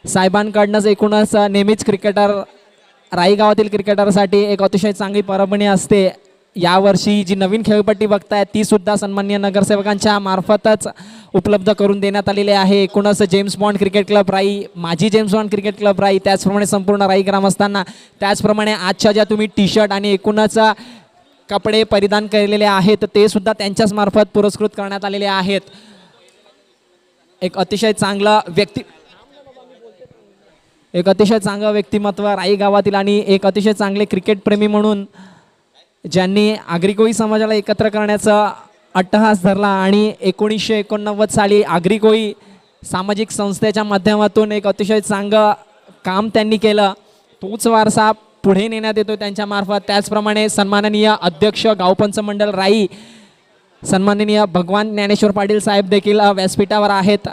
साहेबांकडनंच एकूणच नेहमीच क्रिकेटर राई गावातील क्रिकेटरसाठी एक अतिशय चांगली परभणी असते. यावर्षी जी नवीन खेळपट्टी बघताय ती सुद्धा सन्माननीय नगरसेवकांच्या मार्फतच उपलब्ध करून देण्यात आलेली आहे. एकूणच जेम्स बॉन्ड क्रिकेट क्लब राई, माजी जेम्स बॉन्ड क्रिकेट क्लब राई, त्याचप्रमाणे संपूर्ण राई ग्रामस्थांना, त्याचप्रमाणे आजच्या ज्या तुम्ही टी शर्ट आणि एकूणच कपडे परिधान केलेले आहेत ते सुद्धा त्यांच्याच मार्फत पुरस्कृत करण्यात आलेले आहेत. एक अतिशय चांगलं व्यक्तिमत्व राई गावातील आणि एक अतिशय चांगले क्रिकेट प्रेमी म्हणून ज्यांनी आगरी कोळी समाजाला एकत्र करण्याचा अट्टहास धरला आणि 1989 साली आगरी कोळी सामाजिक संस्थेच्या माध्यमातून एक अतिशय चांगलं काम त्यांनी केलं. तोच वारसा पुढे नेण्यात येतो त्यांच्या मार्फत. त्याचप्रमाणे सन्माननीय अध्यक्ष गावपंच मंडळ राई सन्माननीय भगवान ज्ञानेश्वर पाटील साहेब देखील व्यासपीठावर आहेत.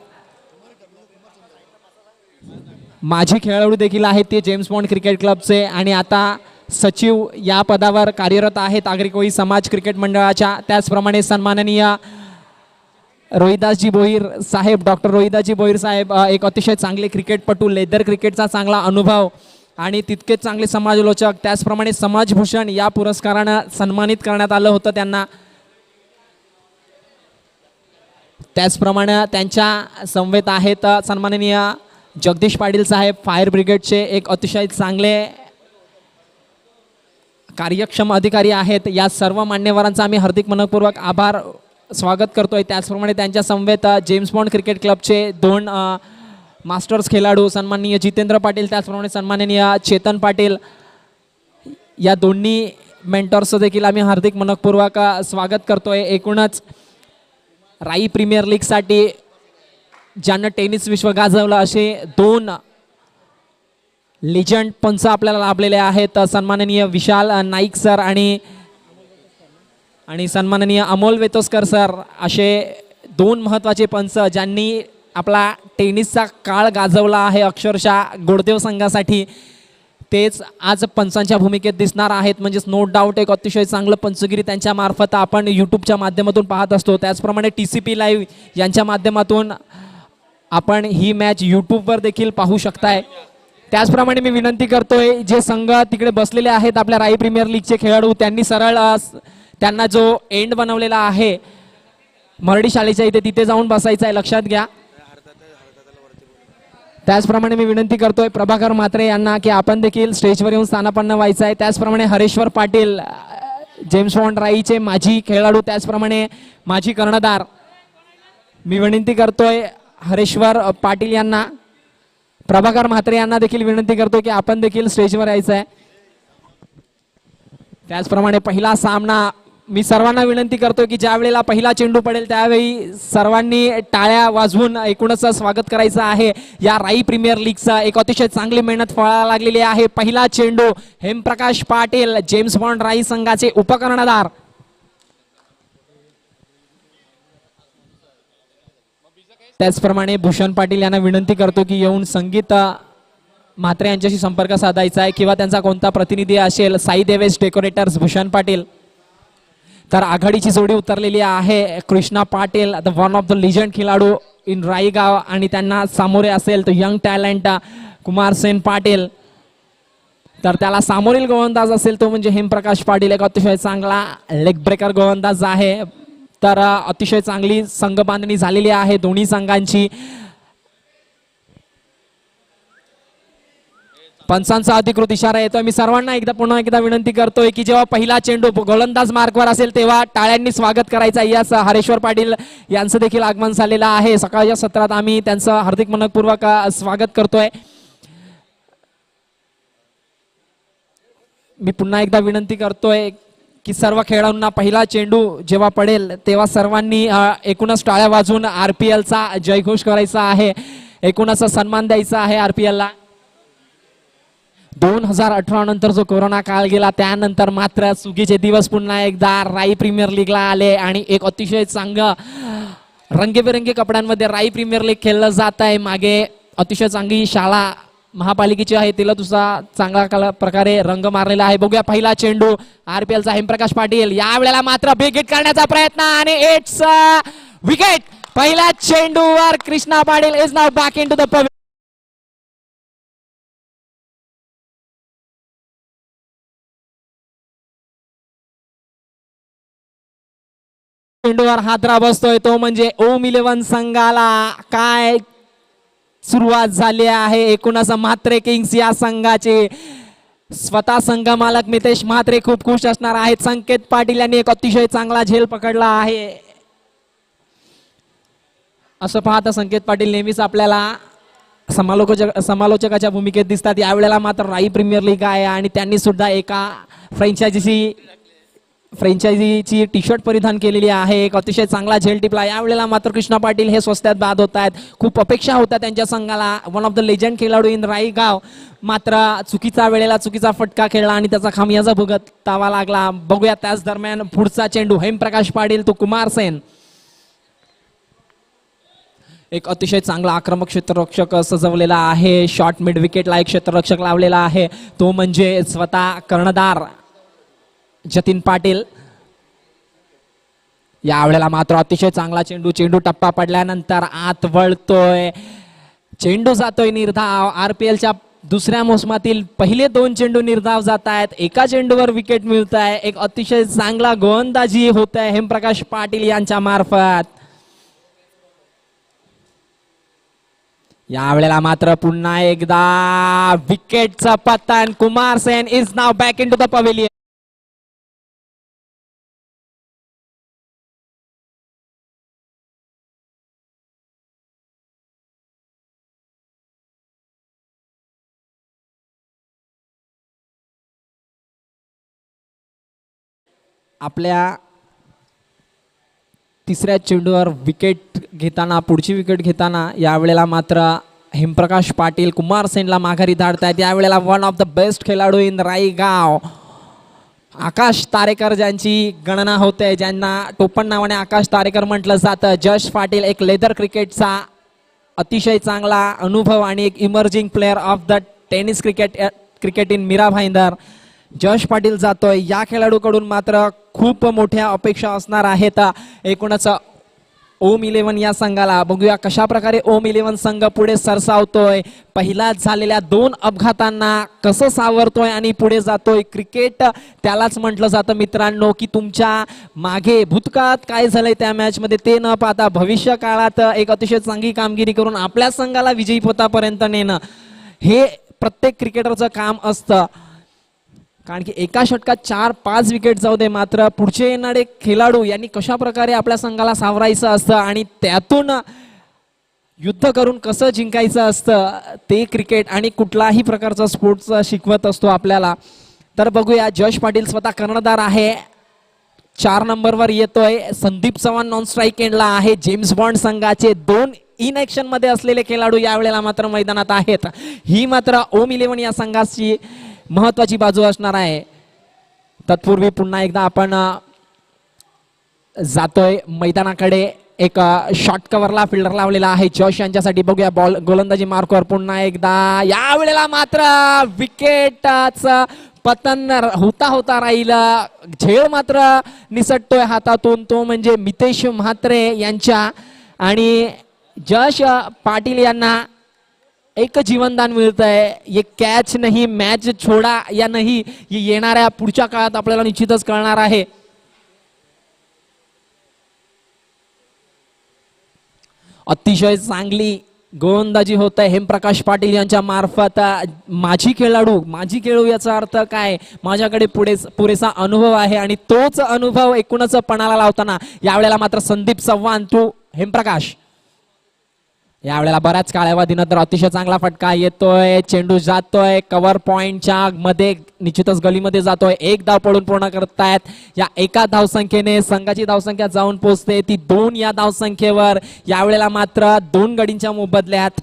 माजी खेळाडू देखील आहेत ते जेम्स बॉन्ड क्रिकेट क्लबचे आणि आता सचिव या पदावर कार्यरत आहेत आगरी कोळी समाज क्रिकेट मंडळाच्या. त्याचप्रमाणे सन्माननीय रोहिदासजी भोईर साहेब, डॉक्टर रोहिदासजी भोईर साहेब एक अतिशय चांगले क्रिकेटपटू, लेदर क्रिकेटचा चांगला अनुभव आणि तितकेच चांगले समाजलोचक. त्याचप्रमाणे समाजभूषण या पुरस्कारानं सन्मानित करण्यात आलं होतं त्यांना. त्याचप्रमाणे त्यांच्या समवेत आहेत सन्माननीय जगदीश पाटील साहेब, फायर ब्रिगेडचे एक अतिशय चांगले कार्यक्षम अधिकारी आहेत. या सर्व मान्यवरांचा आम्ही हार्दिक मनपूर्वक आभार स्वागत करतोय. त्याचप्रमाणे त्यांच्या समवेत जेम्स बॉन्ड क्रिकेट क्लबचे 2 मास्टर्स खेळाडू सन्माननीय जितेंद्र पाटील, त्याचप्रमाणे सन्माननीय चेतन पाटील, या दोन्ही मेंटॉर्सचं देखील आम्ही हार्दिक मनपूर्वक स्वागत करतोय. एकूणच राई प्रीमियर लीगसाठी ज्यांना टेनिस विश्व गाजवलं असे 2 लिजंड पंच आपल्याला लाभलेले आहेत. सन्माननीय विशाल नाईक सर आणि सन्माननीय अमोल वेतोस्कर सर असे 2 महत्त्वाचे पंच ज्यांनी आपला टेनिसचा काळ गाजवला आहे अक्षरशः गोडदेव संघासाठी. तेच आज पंचांच्या भूमिकेत दिसणार आहेत. म्हणजेच नो डाऊट एक अतिशय चांगलं पंचगिरी त्यांच्या मार्फत आपण यूट्यूबच्या माध्यमातून पाहत असतो. त्याचप्रमाणे TCP लाईव्ह यांच्या माध्यमातून आपण ही मॅच यूट्यूबवर देखील पाहू शकताय. त्याचप्रमाणे मी विनंती करतोय जे संघ तिकडे बसलेले आहेत आपल्या राई प्रीमियर लीगचे खेळाडू, त्यांनी सरळ त्यांना जो एंड बनवलेला आहे मराठी शाळेच्या इथे तिथे जाऊन बसायचं आहे, लक्षात घ्या. त्याचप्रमाणे मी विनंती करतोय प्रभाकर म्हात्रे यांना की आपण देखील स्टेजवर येऊन स्थानापन्न व्हायचं आहे. त्याचप्रमाणे हरेश्वर पाटील जेम्स बॉन्ड राईचे माजी खेळाडू, त्याचप्रमाणे माजी कर्णधार, मी विनंती करतोय हरेश्वर पाटील यांना, प्रभाकर म्हात्रे यांना देखील विनंती करतो की आपण देखील स्टेजवर यायचं आहे. त्याचप्रमाणे पहिला सामना मी सर्वांना विनंती करतो की ज्या वेळेला पहिला चेंडू पडेल त्यावेळी सर्वांनी टाळ्या वाजवून एकूणच स्वागत करायचं आहे. या राई प्रीमियर लीगचा एक अतिशय चांगली मेहनत फळाला लागलेली आहे. पहिला चेंडू हेमप्रकाश पाटील जेम्स बॉन्ड राई संघाचे उपकर्णधार. त्याचप्रमाणे भूषण पाटील यांना विनंती करतो की येऊन संगीत म्हात्रे यांच्याशी संपर्क साधायचा आहे किंवा त्यांचा कोणता प्रतिनिधी असेल. साई देवेश डेकोरेटर्स भूषण पाटील. तर आघाडीची जोडी उतरलेली आहे Krishna Patil, the one of the legend खेळाडू इन राईगाव, आणि त्यांना सामोरे असेल तो यंग टॅलेंट कुमार सेन पाटील. तर त्याला सामोरील गोलंदाज असेल तो म्हणजे हेमप्रकाश पाटील, एक अतिशय चांगला लेग ब्रेकर गोलंदाज आहे. तर अतिशय चांगली संघ बांधणी झालेली आहे दोन्ही संघांची. पंचांचा अधिकृत इशारा येतोय. मी सर्वांना पुन्हा एकदा विनंती करतोय की जेव्हा पहिला चेंडू गोलंदाज मार्कवर असेल तेव्हा टाळ्यांनी स्वागत करायचं. यास हरेश्वर पाटील यांचं देखील आगमन झालेलं आहे. सकाळच्या सत्रात आम्ही त्यांचं हार्दिक मनपूर्वक स्वागत करतोय. मी पुन्हा एकदा विनंती करतोय की सर्व खेळाडूंना पहिला चेंडू जेव्हा पडेल तेव्हा सर्वांनी एकूणच टाळ्या वाजवून RPL चा जयघोष करायचा आहे, एकूणच सन्मान द्यायचा आहे RPL ला. 2018 नंतर जो कोरोना काळ गेला त्यानंतर मात्र सुगीचे दिवस पुन्हा एकदा राई प्रीमियर लीगला आले आणि एक अतिशय चांगलं रंगीबेरंगी कपड्यांमध्ये राई प्रीमियर लीग खेळलं जात आहे. मागे अतिशय चांगली शाळा महापालिकेची आहे, तिला दुसरा चांगला प्रकारे रंग मारलेला आहे. बघूया पहिला चेंडू RPL चा हेमप्रकाश पाटील, यावेळेला मात्र बिग हिट करण्याचा प्रयत्न आणि इट्स विकेट. पहिल्या चेंडूवर Krishna Patil is now back into the चेंडूवर हादरा बसतोय तो म्हणजे ओम 11 संघाला काय सुरुवात झाली आहे. एकूणच म्हात्रे किंग्स या संघाचे स्वतः संघ मालक मितेश म्हात्रे खूप खुश असणार आहेत. संकेत पाटील यांनी एक अतिशय चांगला झेल पकडला आहे. असं पाहता संकेत पाटील नेहमीच आपल्याला समालोचकाच्या भूमिकेत दिसतात. यावेळेला मात्र राई प्रीमियर लीग आहे आणि त्यांनी सुद्धा एका फ्रँचायझीची टी शर्ट परिधान केलेली आहे. एक अतिशय चांगला झेल टिपला. यावेळेला मात्र कृष्णा पाटील हे स्वस्त्यात बाद होत आहेत. खूप अपेक्षा होत्या त्यांच्या संघाला. वन ऑफ द लेजंड खेळाडू इन राईगाव मात्र चुकीचा वेळेला चुकीचा फटका खेळला आणि त्याचा खामियाजा भुगतावा लागला. बघूया त्याच दरम्यान पुढचा चेंडू हेमप्रकाश पाटील तो कुमार सेन. एक अतिशय चांगला आक्रमक क्षेत्ररक्षक सजवलेला आहे. शॉर्ट मिड विकेटला एक क्षेत्ररक्षक लावलेला आहे तो म्हणजे स्वतः कर्णधार जतीन पाटील. यावेळेला मात्र अतिशय चांगला चेंडू टप्पा पडल्यानंतर आत वळतोय. चेंडू जातोय निर्धाव. आरपीएलच्या दुसऱ्या मोसमातील पहिले 2 चेंडू निर्धाव जात आहेत. एका चेंडूवर विकेट मिळत आहे. एक अतिशय चांगला गोलंदाजी होत आहे हेमप्रकाश पाटील यांच्या मार्फत. यावेळेला मात्र पुन्हा एकदा विकेटचं पतन. Kumar Sen is now back into the pavilion. आपल्या तिसऱ्या चेंडूवर पुढची विकेट घेताना यावेळेला मात्र हेमप्रकाश पाटील कुमार सेनला माघारी धाडतायत. यावेळेला वन ऑफ द बेस्ट खेळाडू इन राईगाव आकाश तारेकर ज्यांची गणना होते, ज्यांना टोपण नावाने आकाश तारेकर म्हटलं जातं. जश पाटील एक लेदर क्रिकेटचा अतिशय चांगला अनुभव आणि एक emerging player of the tennis cricket in Mira Bhayandar. Jash Patil जातोय. या खेळाडूकडून मात्र खूप मोठ्या अपेक्षा असणार आहेत. एकूणच ओम 11 या संघाला बघूया कशा प्रकारे ओम 11 संघ पुढे सरसावतोय. पहिलाच झालेल्या 2 अपघातांना कसं सावरतोय आणि पुढे जातोय. क्रिकेट त्यालाच म्हटलं जातं मित्रांनो की तुमच्या मागे भूतकाळात काय झालंय त्या मॅच मध्ये ते न पाहता भविष्य काळात एक अतिशय चांगली कामगिरी करून आपल्या संघाला विजयीपथापर्यंत नेणं हे प्रत्येक क्रिकेटरचं काम असतं. कारण की एका षटकात 4-5 विकेट जाऊ दे, मात्र पुढचे येणारे खेळाडू यांनी कशा प्रकारे आपल्या संघाला सावरायचं असतं आणि त्यातून युद्ध करून कसं जिंकायचं असतं ते क्रिकेट आणि कुठलाही प्रकारचा स्पोर्ट्स शिकवत असतो आपल्याला. तर बघूया जश पाटील स्वतः कर्णधार आहे. 4 नंबरवर येतोय. संदीप चव्हाण नॉन स्ट्राईक एंडला आहे. जेम्स बॉन्ड संघाचे 2 इन ऍक्शन मध्ये असलेले खेळाडू यावेळेला मात्र मैदानात आहेत. ही मात्र ओम 11 या संघाची महत्वाची बाजू असणार आहे. तत्पूर्वी पुन्हा एकदा आपण जातोय मैदानाकडे. एक शॉर्ट कव्हरला फिल्डर लावलेला आहे जॉश यांच्यासाठी. बघूया बॉल गोलंदाजी मार्कवर पुन्हा एकदा. यावेळेला मात्र विकेटचं पतन होता राहिलं. झेल मात्र निसटतोय हातातून तो म्हणजे मितेश म्हात्रे यांच्या. आणि जश पाटील यांना एक जीवनदान मिळत आहे. ये कॅच नाही मॅच छोडा या नाही येणाऱ्या पुढच्या काळात आपल्याला निश्चितच कळणार आहे. अतिशय चांगली गोलंदाजी होत आहे हेमप्रकाश पाटील यांच्या मार्फत. माझी खेळू याचा अर्थ काय, माझ्याकडे पुरेसा अनुभव आहे आणि तोच अनुभव एकूणच पणाला लावताना यावेळेला मात्र संदीप चव्हाण तो हेमप्रकाश यावेळेला बऱ्याच कालावधीनंतर अतिशय चांगला फटका येतोय. चेंडू जातोय कव्हर पॉइंटच्या मध्ये, निश्चितच गलीमध्ये जातोय. 1 धाव पडून पूर्ण करतायत. या एका धावसंख्येने संघाची धावसंख्या जाऊन पोहोचते ती 2 या धावसंख्येवर. यावेळेला मात्र 2 गडींच्या मोबदल्यात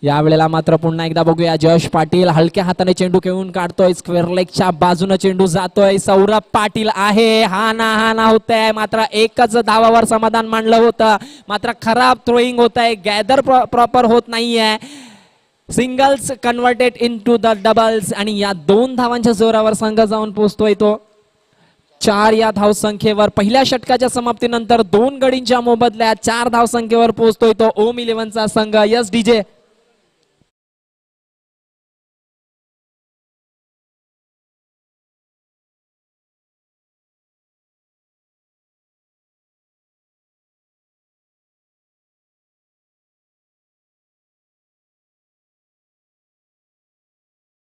यावेळेला मात्र पुन्हा एकदा बघूया जश पाटील हलक्या हाताने चेंडू खेळून काढतोय. स्क्वेअर लेगच्या बाजूने चेंडू जातोय. सौरभ पाटील आहे. हा ना होतंय. मात्र एकच धावावर समाधान मानलं होतं, मात्र खराब थ्रोईंग होत आहे. गॅदर प्रॉपर होत नाहीये. Singles converted into the doubles आणि या 2 धावांच्या जोरावर संघ जाऊन पोहोचतोय तो 4 या धावसंख्येवर. पहिल्या षटकाच्या समाप्तीनंतर 2 गडींच्या मोबदल्यात 4 धावसंख्येवर पोहोचतोय तो ओम 11 चा संघ. Yes DJ.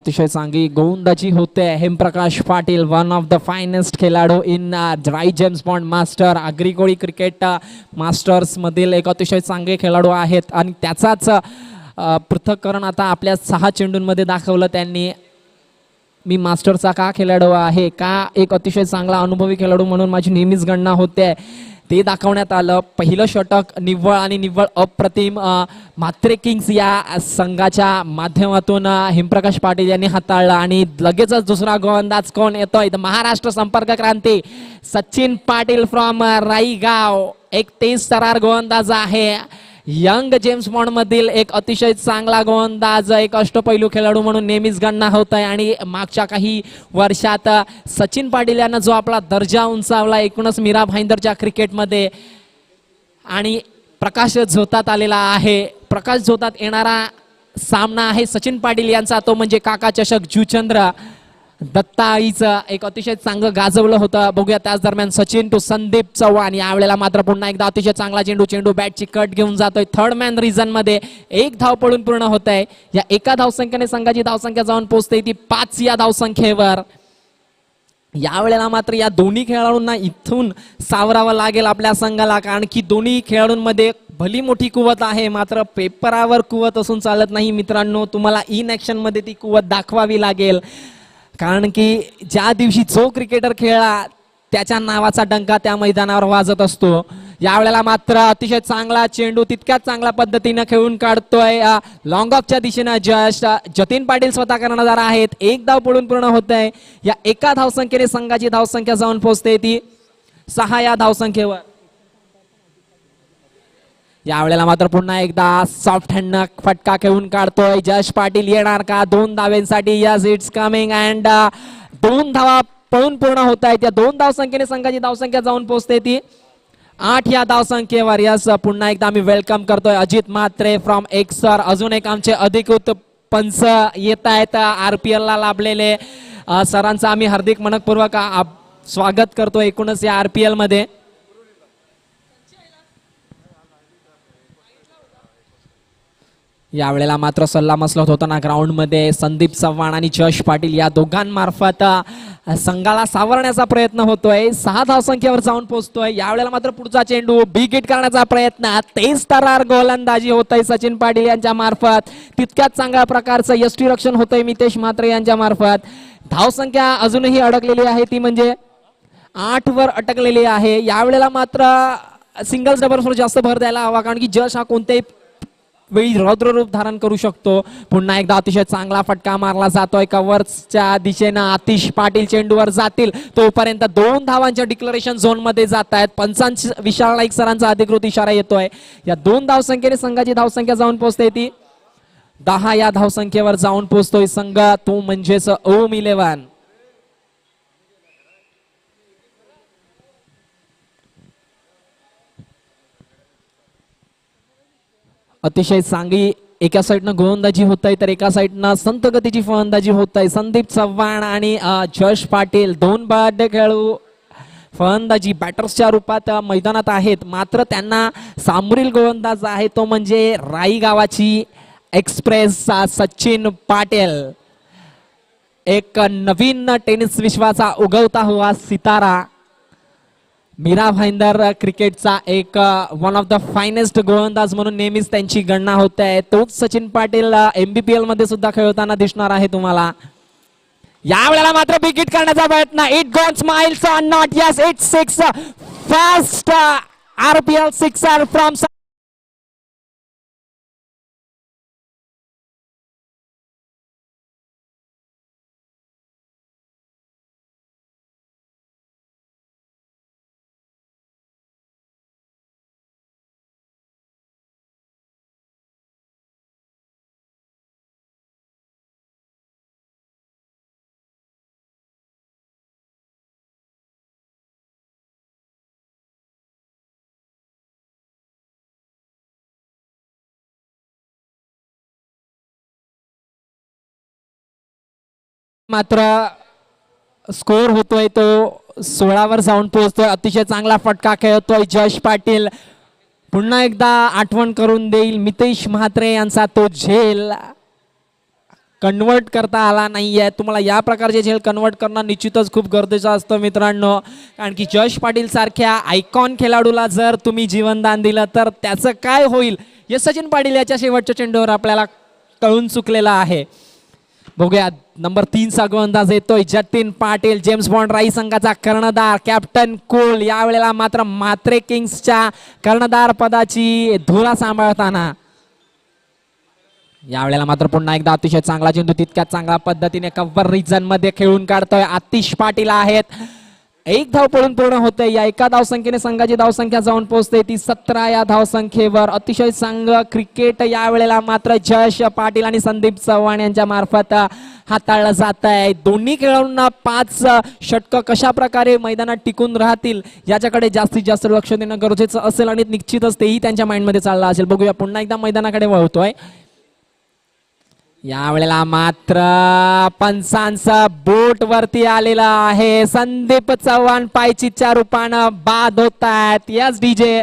अतिशय चांगली गोलंदाजी होते. Hemprakash Patil one of the finest खेळाडू in dry James Bond master Agrikoli cricket masters मधील एक अतिशय चांगले खेळाडू आहेत आणि त्याचाच पृथक्करण आता आपल्या 6 चेंडूंमध्ये दाखवलं त्यांनी. मी मास्टरचा का खेळाडू आहे, का एक अतिशय चांगला अनुभवी खेळाडू म्हणून माझी नेहमीच गणना होते ते दाखवण्यात आलं. पहिलं षटक निव्वळ आणि निव्वळ अप्रतिम म्हात्रे किंग्स या संघाच्या माध्यमातून हेमप्रकाश पाटील यांनी हाताळलं आणि लगेचच दुसरा गोलंदाज कोण येतोय, महाराष्ट्र संपर्क क्रांती सचिन पाटील फ्रॉम राईगाव. एक तेज तरार गोलंदाज आहे. यंग जेम्स बॉन्ड मधील एक अतिशय चांगला गोलंदाज, एक अष्टपैलू खेळाडू म्हणून नेहमीच गणना होत आहे आणि मागच्या काही वर्षात सचिन पाटील यांना जो आपला दर्जा उंचावला एकूणच मीरा भाईंदरच्या क्रिकेटमध्ये आणि प्रकाश झोतात आलेला आहे. प्रकाश झोतात येणारा सामना आहे सचिन पाटील यांचा, तो म्हणजे काका चषक जुचंद्र दत्ता आईचं एक अतिशय चांगलं गाजवलं होतं. बघूया त्याच दरम्यान सचिन टू संदीप चव्हाण. यावेळेला मात्र पुन्हा एकदा अतिशय चांगला चेंडू बॅटची कट घेऊन जातोय. थर्ड मॅन रिझन मध्ये एक धाव पडून पूर्ण होत आहे. या एका धावसंख्येने संघाची धावसंख्या जाऊन पोहोचते ती 5 या धावसंख्येवर. यावेळेला मात्र या दोन्ही खेळाडूंना इथून सावरावं लागेल आपल्या संघाला, कारण की दोन्ही खेळाडूंमध्ये भली मोठी कुवत आहे, मात्र पेपरावर कुवत असून चालत नाही मित्रांनो. तुम्हाला इन ऍक्शन मध्ये ती कुवत दाखवावी लागेल, कारण की ज्या दिवशी जो क्रिकेटर खेळला त्याच्या नावाचा डंका त्या मैदानावर वाजत असतो. यावेळेला मात्र अतिशय चांगला चेंडू तितक्याच चांगल्या पद्धतीने खेळून काढतोय लॉंग ऑफच्या दिशेनं जतीन पाटील स्वतः कर्णधार आहेत. एक धाव पडून पूर्ण होत आहे. या एका धावसंख्येने संघाची धावसंख्या जाऊन पोहोचते ती 6 या धावसंख्येवर. यावेळेला मात्र पुन्हा एकदा सॉफ्ट हँड फटका खेळून काढतोय जश पाटील. येणार का 2 धावांसाठी? यस, इट्स कमिंग अँड 2 धावा पळून पूर्ण होत आहेत. या 2 धावसंख्येने संघाची धावसंख्या जाऊन पोहोचते ती 8 या धावसंख्येवर. यस, पुन्हा एकदा आम्ही वेलकम करतोय अजित म्हात्रे फ्रॉम एक्सर. अजून एक आमचे अधिकृत पंच येत आहेत RPL ला लाभलेले. सरांचं आम्ही हार्दिक मनपूर्वक स्वागत करतो एकूणच या RPL मध्ये. यावेळेला मात्र सल्ला मसलत होताना ग्राउंड मध्ये संदीप चव्हाण आणि जश पाटील या दोघांमार्फत संघाला सावरण्याचा प्रयत्न होतोय. 6 धावसंख्येवर जाऊन पोहोचतोय. यावेळेला मात्र पुढचा चेंडू बिग हिट करण्याचा प्रयत्न, तेज तरार गोलंदाजी होतय सचिन पाटील यांच्या मार्फत. तितक्याच चांगल्या प्रकारचं यष्टीरक्षण होतंय मितेश म्हात्रे यांच्या मार्फत. धावसंख्या अजूनही अडकलेली आहे, ती म्हणजे 8 वर अटकलेली आहे. यावेळेला मात्र सिंगल्स डबल्सवर जास्त भर द्यायला हवा, कारण की जश हा कोणत्याही वेळी रौद्र रूप धारण करू शकतो. पुन्हा एकदा अतिशय चांगला फटका मारला जातोय कव्हरच्या दिशेनं. आतिश पाटील चेंडूवर जातील तोपर्यंत 2 धावांच्या डिक्लरेशन झोन मध्ये जात आहेत. पंचांश विशाल नाईक सरांचा अधिकृत इशारा येतोय. या 2 धावसंख्येने संघाची धावसंख्या जाऊन पोहोचते ती 10 या धावसंख्येवर जाऊन पोहोचतोय संघ, तो म्हणजेच ओम 11. अतिशय चांगली एका साईडनं गोलंदाजी होत आहे, तर एका साईडनं संत गतीची फलंदाजी होत आहे. संदीप चव्हाण आणि जश पाटील 2 बलाढ्य खेळाडू फलंदाजी बॅटर्सच्या रूपात मैदानात आहेत, मात्र त्यांना सामोरील गोलंदाज आहे तो म्हणजे राई गावाची एक्सप्रेस सचिन पाटील. एक नवीन टेनिस विश्वाचा उगवता हुआ सितारा, मीरा भाईंदर क्रिकेटचा एक वन ऑफ द फायनेस्ट गोलंदाज म्हणून नेहमीच त्यांची गणना होते आहे. तोच सचिन पाटील MBPL मध्ये सुद्धा खेळताना दिसणार आहे तुम्हाला. यावेळेला मात्र बिग हिट करण्याचा प्रयत्न, it gone smiles on not, yes it's 6 first RPL sixer from मात्र स्कोर होतोय तो 16 वर जाऊन पोहोचतोय. अतिशय चांगला फटका खेळतोय जश पाटील. पुन्हा एकदा आठवण करून देईल मितेश म्हात्रे यांचा तो झेल. कन्वर्ट करता आला नाही आहे. तुम्हाला या प्रकारचे झेल कन्वर्ट करणं निश्चितच खूप गरजेचं असतं मित्रांनो. कारण की जयेश पाटील सारख्या आयकॉन खेळाडूला जर तुम्ही जीवनदान दिलं तर त्याचं काय होईल हे सचिन पाटील याच्या शेवटच्या चेंडूवर आपल्याला कळून चुकलेलं आहे. बघूया नंबर 3 चा गोलंदाज येतोय जतीन पाटील, जेम्स बॉन्ड राई संघाचा कर्णधार कॅप्टन कूल. यावेळेला मात्र म्हात्रे किंग्सच्या कर्णधार पदाची धुरा सांभाळताना यावेळेला मात्र पुन्हा एकदा अतिशय चांगला चेंडू तितक्याच चांगल्या पद्धतीने कव्हर रिजन मध्ये खेळून काढतोय आतिश पाटील आहेत. एक धाव पडून पूर्ण होते. या एका धावसंख्येने संघाची धावसंख्या जाऊन पोहोचते ती 17 या धावसंख्येवर. अतिशय चांगलं क्रिकेट यावेळेला मात्र जयेश पाटील आणि संदीप चव्हाण यांच्या मार्फत हाताळलं जात आहे. दोन्ही खेळाडूंना 5 षटकं कशा प्रकारे मैदानात टिकून राहतील याच्याकडे जास्तीत जास्त लक्ष देणं गरजेचं असेल आणि निश्चितच तेही त्यांच्या माइंडमध्ये चाललं असेल. बघूया पुन्हा एकदा मैदानाकडे वळतोय. यावेळेला मात्र पंचांचा बोट वरती आलेला आहे. संदीप चव्हाण पायचीच्या रूपानं बाद होत आहेत. Yes DJ.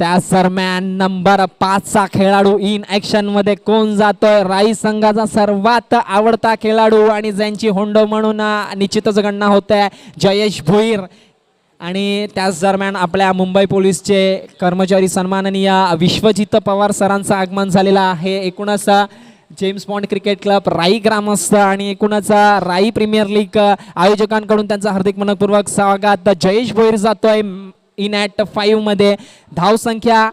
त्या दरम्यान नंबर 5 चा खेळाडू इन ऍक्शन मध्ये कोण जातोय? राई संघाचा सर्वात आवडता खेळाडू आणि ज्यांची होंडो म्हणून निश्चितच गणना होते जयेश भोईर. आणि त्याच दरम्यान आपल्या मुंबई पोलीसचे कर्मचारी सन्माननीय विश्वजित पवार सरांचं आगमन झालेलं आहे. एकूणच जेम्स बॉन्ड क्रिकेट क्लब राई ग्रामस्थ आणि एकूणच राई प्रीमियर लीग आयोजकांकडून त्यांचं हार्दिक मनपूर्वक स्वागत. जयेश भोईर जातोय इन ॲट 5 मध्ये. धावसंख्या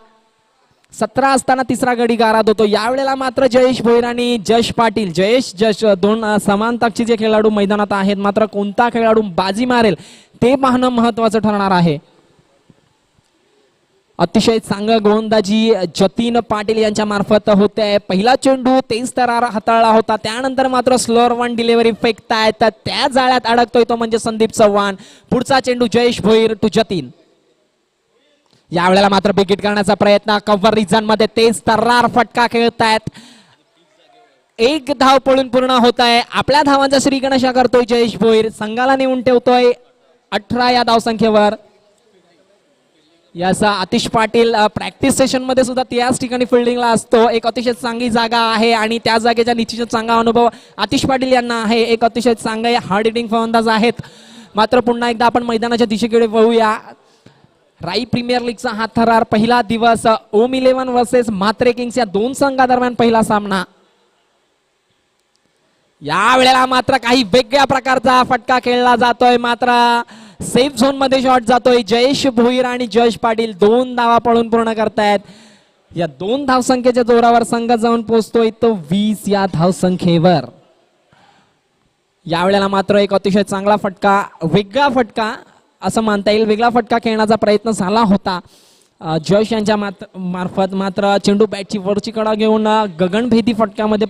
17 असताना तिसरा गडी गाराद होतो. यावेळेला मात्र जयेश भोईर आणि जश पाटील, जश दोन समान ताकदीचे खेळाडू मैदानात आहेत. मात्र कोणता खेळाडू बाजी मारेल ते पाहणं महत्वाचं ठरणार आहे. अतिशय चांगलं गोलंदाजी जतीन पाटील यांच्या मार्फत होते. पहिला चेंडू तेज तरार हाताळला होता. त्यानंतर मात्र स्लोअर वन डिलिव्हरी फेकतायत. त्या जाळ्यात अडकतोय तो म्हणजे संदीप चव्हाण. पुढचा चेंडू जयेश भोईर टू जतीन. यावेळेला मात्र बिगिट करण्याचा प्रयत्न. कव्हर रिजन मध्ये तेज तर्रार फटका खेळतायत. एक धाव पळून पूर्ण होत आहे. आपल्या धावांचा श्रीगणेशा करतोय जयेश भोईर. संघाला नेऊन ठेवतोय 18 या धावसंख्येवर. याचा आतिश पाटील प्रॅक्टिस सेशन मध्ये सुद्धा त्याच ठिकाणी फिल्डिंगला असतो. एक अतिशय चांगली जागा आहे आणि त्या जागेचा निश्चित चांगला अनुभव आतिश पाटील यांना आहे. एक अतिशय चांगले हार्ड हिटिंग फलंदाज आहेत. मात्र पुन्हा एकदा आपण मैदानाच्या दिशेकडे वळूया. राई प्रीमियर लीगचा हा थरार पहिला दिवस ओम 11 वर्सेस म्हात्रे किंग्स या दोन संघादरम्यान पहिला सामना. या वेळेला मात्र काही वेगळ्या प्रकारचा फटका खेळला जातोय. मात्र सेफ झोन मध्ये शॉट जातोय. जयेश भोईर आणि जयेश पाटील 2 धावा पळून पूर्ण करतायत. या 2 धावसंख्येच्या जोरावर संघ जाऊन पोहोचतोय तो 20 या धावसंख्येवर. यावेळेला मात्र एक अतिशय चांगला फटका, वेगळा फटका असं मानता येईल, वेगळा फटका खेळण्याचा प्रयत्न झाला होता जयेश यांच्या मार्फत. मात्र चेंडू बॅटची वरची कडा घेऊन गगनभेदी फटक्यामध्ये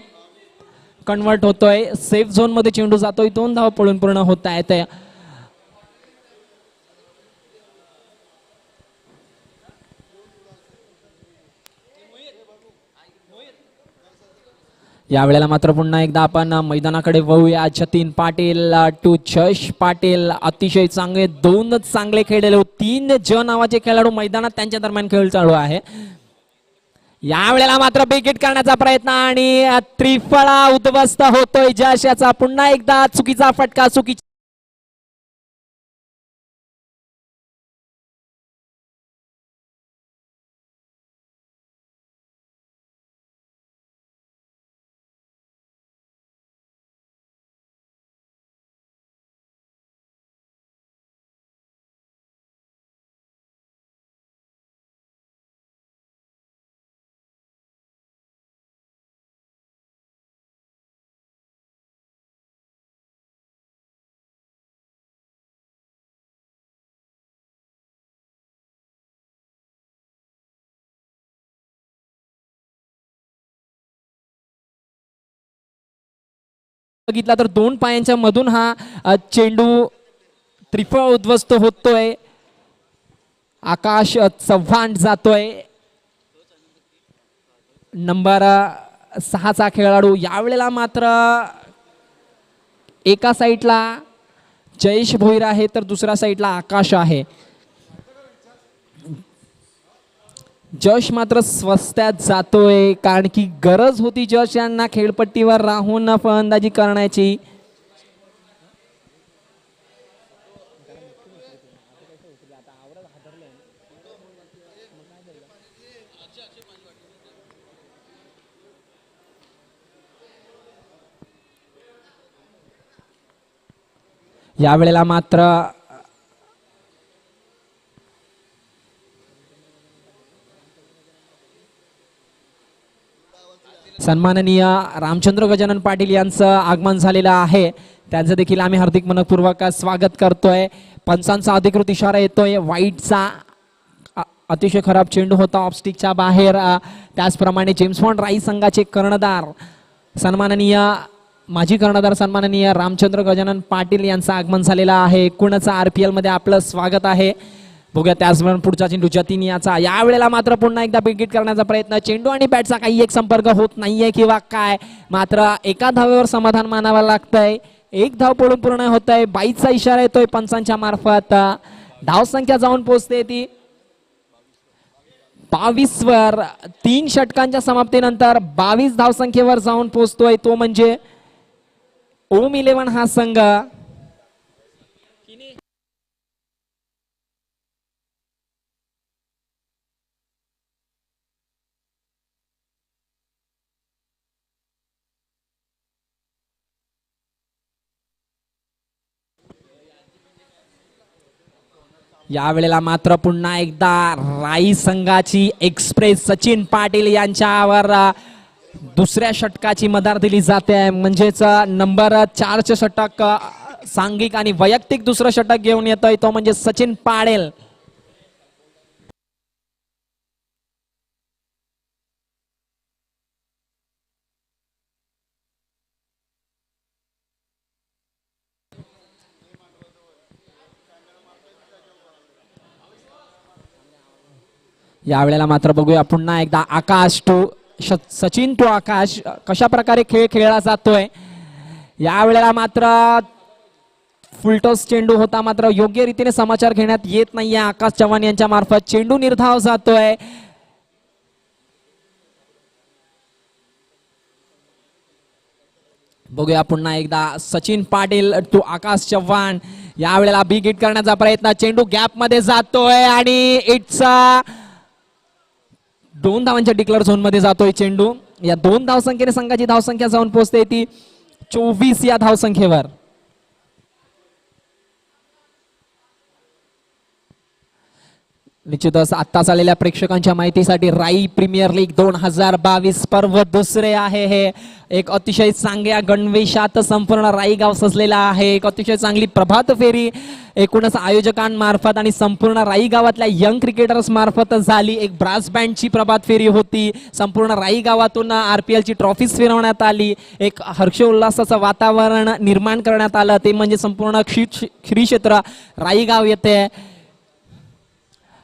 कन्वर्ट होतोय. सेफ झोन मध्ये चेंडू जातोय. 2 धावा पळून पूर्ण होत आहेत. यावेळेला मात्र पुन्हा एकदा आपण मैदानाकडे वळूया. जतीन पाटील टू जयेश पाटील. अतिशय चांगले 2 चांगले खेळलेले 3 नावाचे खेळाडू मैदानात त्यांच्या दरम्यान खेळ चालू आहे. यावेळेला मात्र बिगिट करण्याचा प्रयत्न आणि त्रिफळा उद्ध्वस्त होतोय जयेश याचा. पुन्हा एकदा चुकीचा फटका, चुकीचा बघितला तर दोन पायांच्या मधून हा चेंडू त्रिफळ उद्ध्वस्त होतोय. आकाश चव्हाण जातोय नंबर 6चा खेळाडू. यावेळेला मात्र एका साईडला जयेश भोईर आहे तर दुसऱ्या साईडला आकाश आहे. जश मात्र स्वस्त्यात जातोय कारण की गरज होती जश यांना खेळपट्टीवर राहून फलंदाजी करण्याची. यावेळेला मात्र सन्माननीय रामचंद्र गजानन पाटील यांचं आगमन झालेलं आहे. त्यांचं देखील आम्ही हार्दिक मनपूर्वक स्वागत करतोय. पंचांचा अधिकृत इशारा येतोय. वाईटचा अतिशय खराब चेंडू होता ऑफस्टिकच्या बाहेर. त्याचप्रमाणे जेम्स बॉन्ड राई संघाचे कर्णधार सन्माननीय माजी कर्णधार सन्माननीय रामचंद्र गजानन पाटील यांचं आगमन झालेलं आहे. एकूणच RPL मध्ये आपलं स्वागत आहे. बघूया त्याचबरोबर पुढचा चेंडू जतीन याचा. यावेळेला मात्र पुन्हा एकदा बिग हिट करण्याचा प्रयत्न. चेंडू आणि बॅटचा काही एक संपर्क होत नाहीये किंवा काय, मात्र एका धावेवर समाधान मानावं लागतंय. एक धाव पडून पूर्ण होत आहे. 22चा इशारा येतोय पंचांच्या मार्फत. धाव संख्या जाऊन पोहोचते ती 22 वर. 3 षटकांच्या समाप्तीनंतर 22 धावसंख्येवर जाऊन पोहोचतोय तो म्हणजे ओम 11 हा संघ. यावेळेला मात्र पुन्हा एकदा राई संघाची एक्सप्रेस सचिन पाटील यांच्यावर दुसऱ्या षटकाची मदार दिली जाते. म्हणजेच नंबर 4चे षटक सांघिक आणि वैयक्तिक दुसरं षटक घेऊन येतोय तो म्हणजे सचिन पाटील. यावेळेला मात्र बघूया पुन्हा एकदा आकाश टू सचिन टू आकाश कशा प्रकारे खेळ खेळला जातोय. यावेळेला मात्र फुलटॉस चेंडू होता, मात्र योग्य रीतीने समाचार घेण्यात येत नाहीये आकाश चव्हाण यांच्या मार्फत. चेंडू निर्धाव जातोय. बघूया पुन्हा एकदा सचिन पाटील टू आकाश चव्हाण. यावेळेला बिग हिट करण्याचा प्रयत्न. चेंडू गॅप मध्ये जातोय आणि इट्स 2 धावांच्या डिक्लेअर झोन मध्ये जातोय चेंडू. या 2 धावसंख्येने संघाची धावसंख्या जाऊन पोहोचते ती 24 या धावसंख्येवर. निश्चितच आत्ताच आलेल्या प्रेक्षकांच्या माहितीसाठी राई प्रीमियर लीग 2022 पर्व दुसरे आहे. हे एक अतिशय चांगल्या गणवेशात संपूर्ण राई गाव सजलेला आहे. एक अतिशय चांगली प्रभात फेरी एकूणच आयोजकांमार्फत आणि संपूर्ण राई गावातल्या यंग क्रिकेटर्स मार्फत झाली. एक ब्रास बँडची प्रभात फेरी होती. संपूर्ण राई गावातून RPL ची ट्रॉफीज फिरवण्यात आली. एक हर्षोल्लासाचं वातावरण निर्माण करण्यात आलं. ते म्हणजे संपूर्ण श्री क्षेत्र राई गाव येते.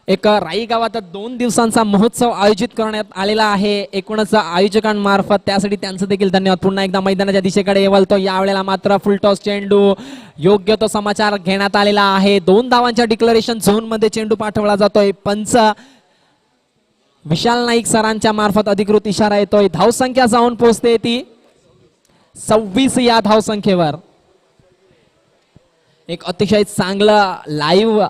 एक राई गावात 2 दिवसांचा महोत्सव आयोजित करण्यात आलेला आहे एकूणच आयोजकांमार्फत. त्यासाठी त्यांचं देखील धन्यवाद. पुन्हा एकदा मैदानाच्या दिशेकडे वळतो. यावेळेला मात्र फुलटॉस चेंडू योग्य तो समाचार घेण्यात आलेला आहे. 2 धावांच्या डिक्लेरेशन झोन मध्ये चेंडू पाठवला जातोय. पंच विशाल नाईक सरांच्या मार्फत अधिकृत इशारा येतोय. धावसंख्या जाऊन पोहोचते ती 26 या धावसंख्येवर. एक अतिशय चांगलं लाईव्ह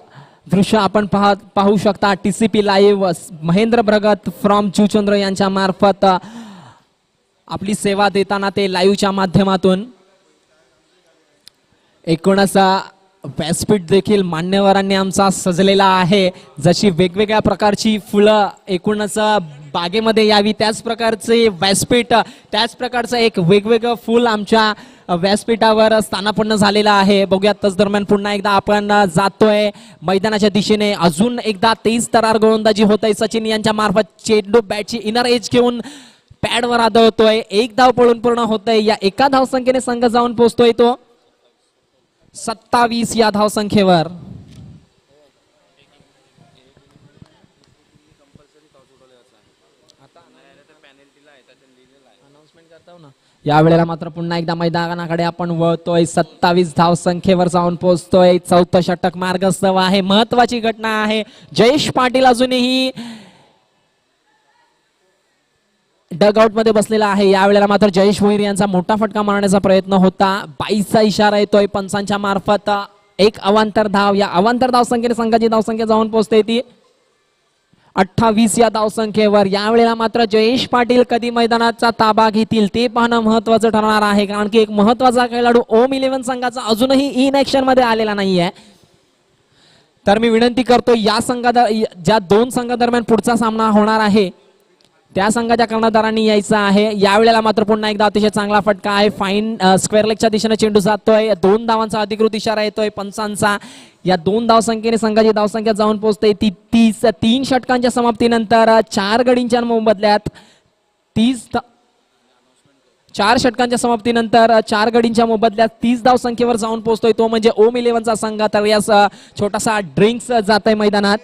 दृश्य आपण पाहू शकता. TCP live Mahendra Bhagat from Juchandra यांच्या मार्फत आपली सेवा देताना ते लाईव्हच्या माध्यमातून. एकूणच व्यासपीठ देखील मान्यवरांनी आमचा सजलेला आहे. जशी वेगवेगळ्या प्रकारची फुलं एकूणच बागेमध्ये यावी त्याच प्रकारचे व्यासपीठ, त्याच प्रकारचं एक वेगवेगळं फुल आमच्या व्यासपीठावर स्थानापन्न झालेला आहे. बघूया तच दरम्यान पुन्हा एकदा आपण जातोय मैदानाच्या दिशेने. अजून एकदा 23 तरार गोलंदाजी होत आहे सचिन यांच्या मार्फत. चेंडू बॅटची इनर एज घेऊन पॅडवर आदळतोय. एक धाव पळून पूर्ण होतंय. या एका धावसंख्येने संघ जाऊन पोहोचतोय तो 27 या धावसंख्येवर. या वेळेला मात्र पुन्हा एकदा मैदानाकडे आपण वळतोय. 27 धावसंख्येवर जाऊन पोहोचतोय. चौथं षटक मार्गस्थ आहे. महत्वाची घटना आहे. जयेश पाटील अजूनही डगआउट मध्ये बसलेला आहे. यावेळेला मात्र जयेश भोईर यांचा मोठा फटका मारण्याचा प्रयत्न होता. 22चा इशारा येतोय पंचांच्या मार्फत. एक अवांतर धाव. या अवांतर धावसंख्येने संघाची धावसंख्या जाऊन पोहोचते ती 28 या धावसंख्येवर. यावेळेला मात्र जयेश पाटील कधी मैदानाचा ताबा घेतील ते पाहणं महत्वाचं ठरणार आहे. कारण की एक महत्वाचा खेळाडू ओम 11 संघाचा अजूनही इन ऍक्शन मध्ये आलेला नाहीये. तर मी विनंती करतो या ज्या दोन संघादरम्यान पुढचा सामना होणार आहे त्या संघाच्या कर्णधारांनी यायचं आहे. यावेळेला मात्र पुन्हा एकदा अतिशय चांगला फटका आहे. फाईन स्क्वेअर लेगच्या दिशेने चेंडू जातोय. 2 धावांचा अधिकृत इशारा येतोय पंचांचा. या 2 धावसंख्येने संघाची धावसंख्या जाऊन पोहोचते ती 30. 3 षटकांच्या समाप्तीनंतर 4 गडींच्या मोबदल्यात 4 षटकांच्या समाप्तीनंतर 4 गडींच्या मोबदल्यात 30 धावसंख्येवर जाऊन पोहोचतोय तो म्हणजे ओम 11चा संघ. तर यास छोटासा ड्रिंक्स जात आहे मैदानात.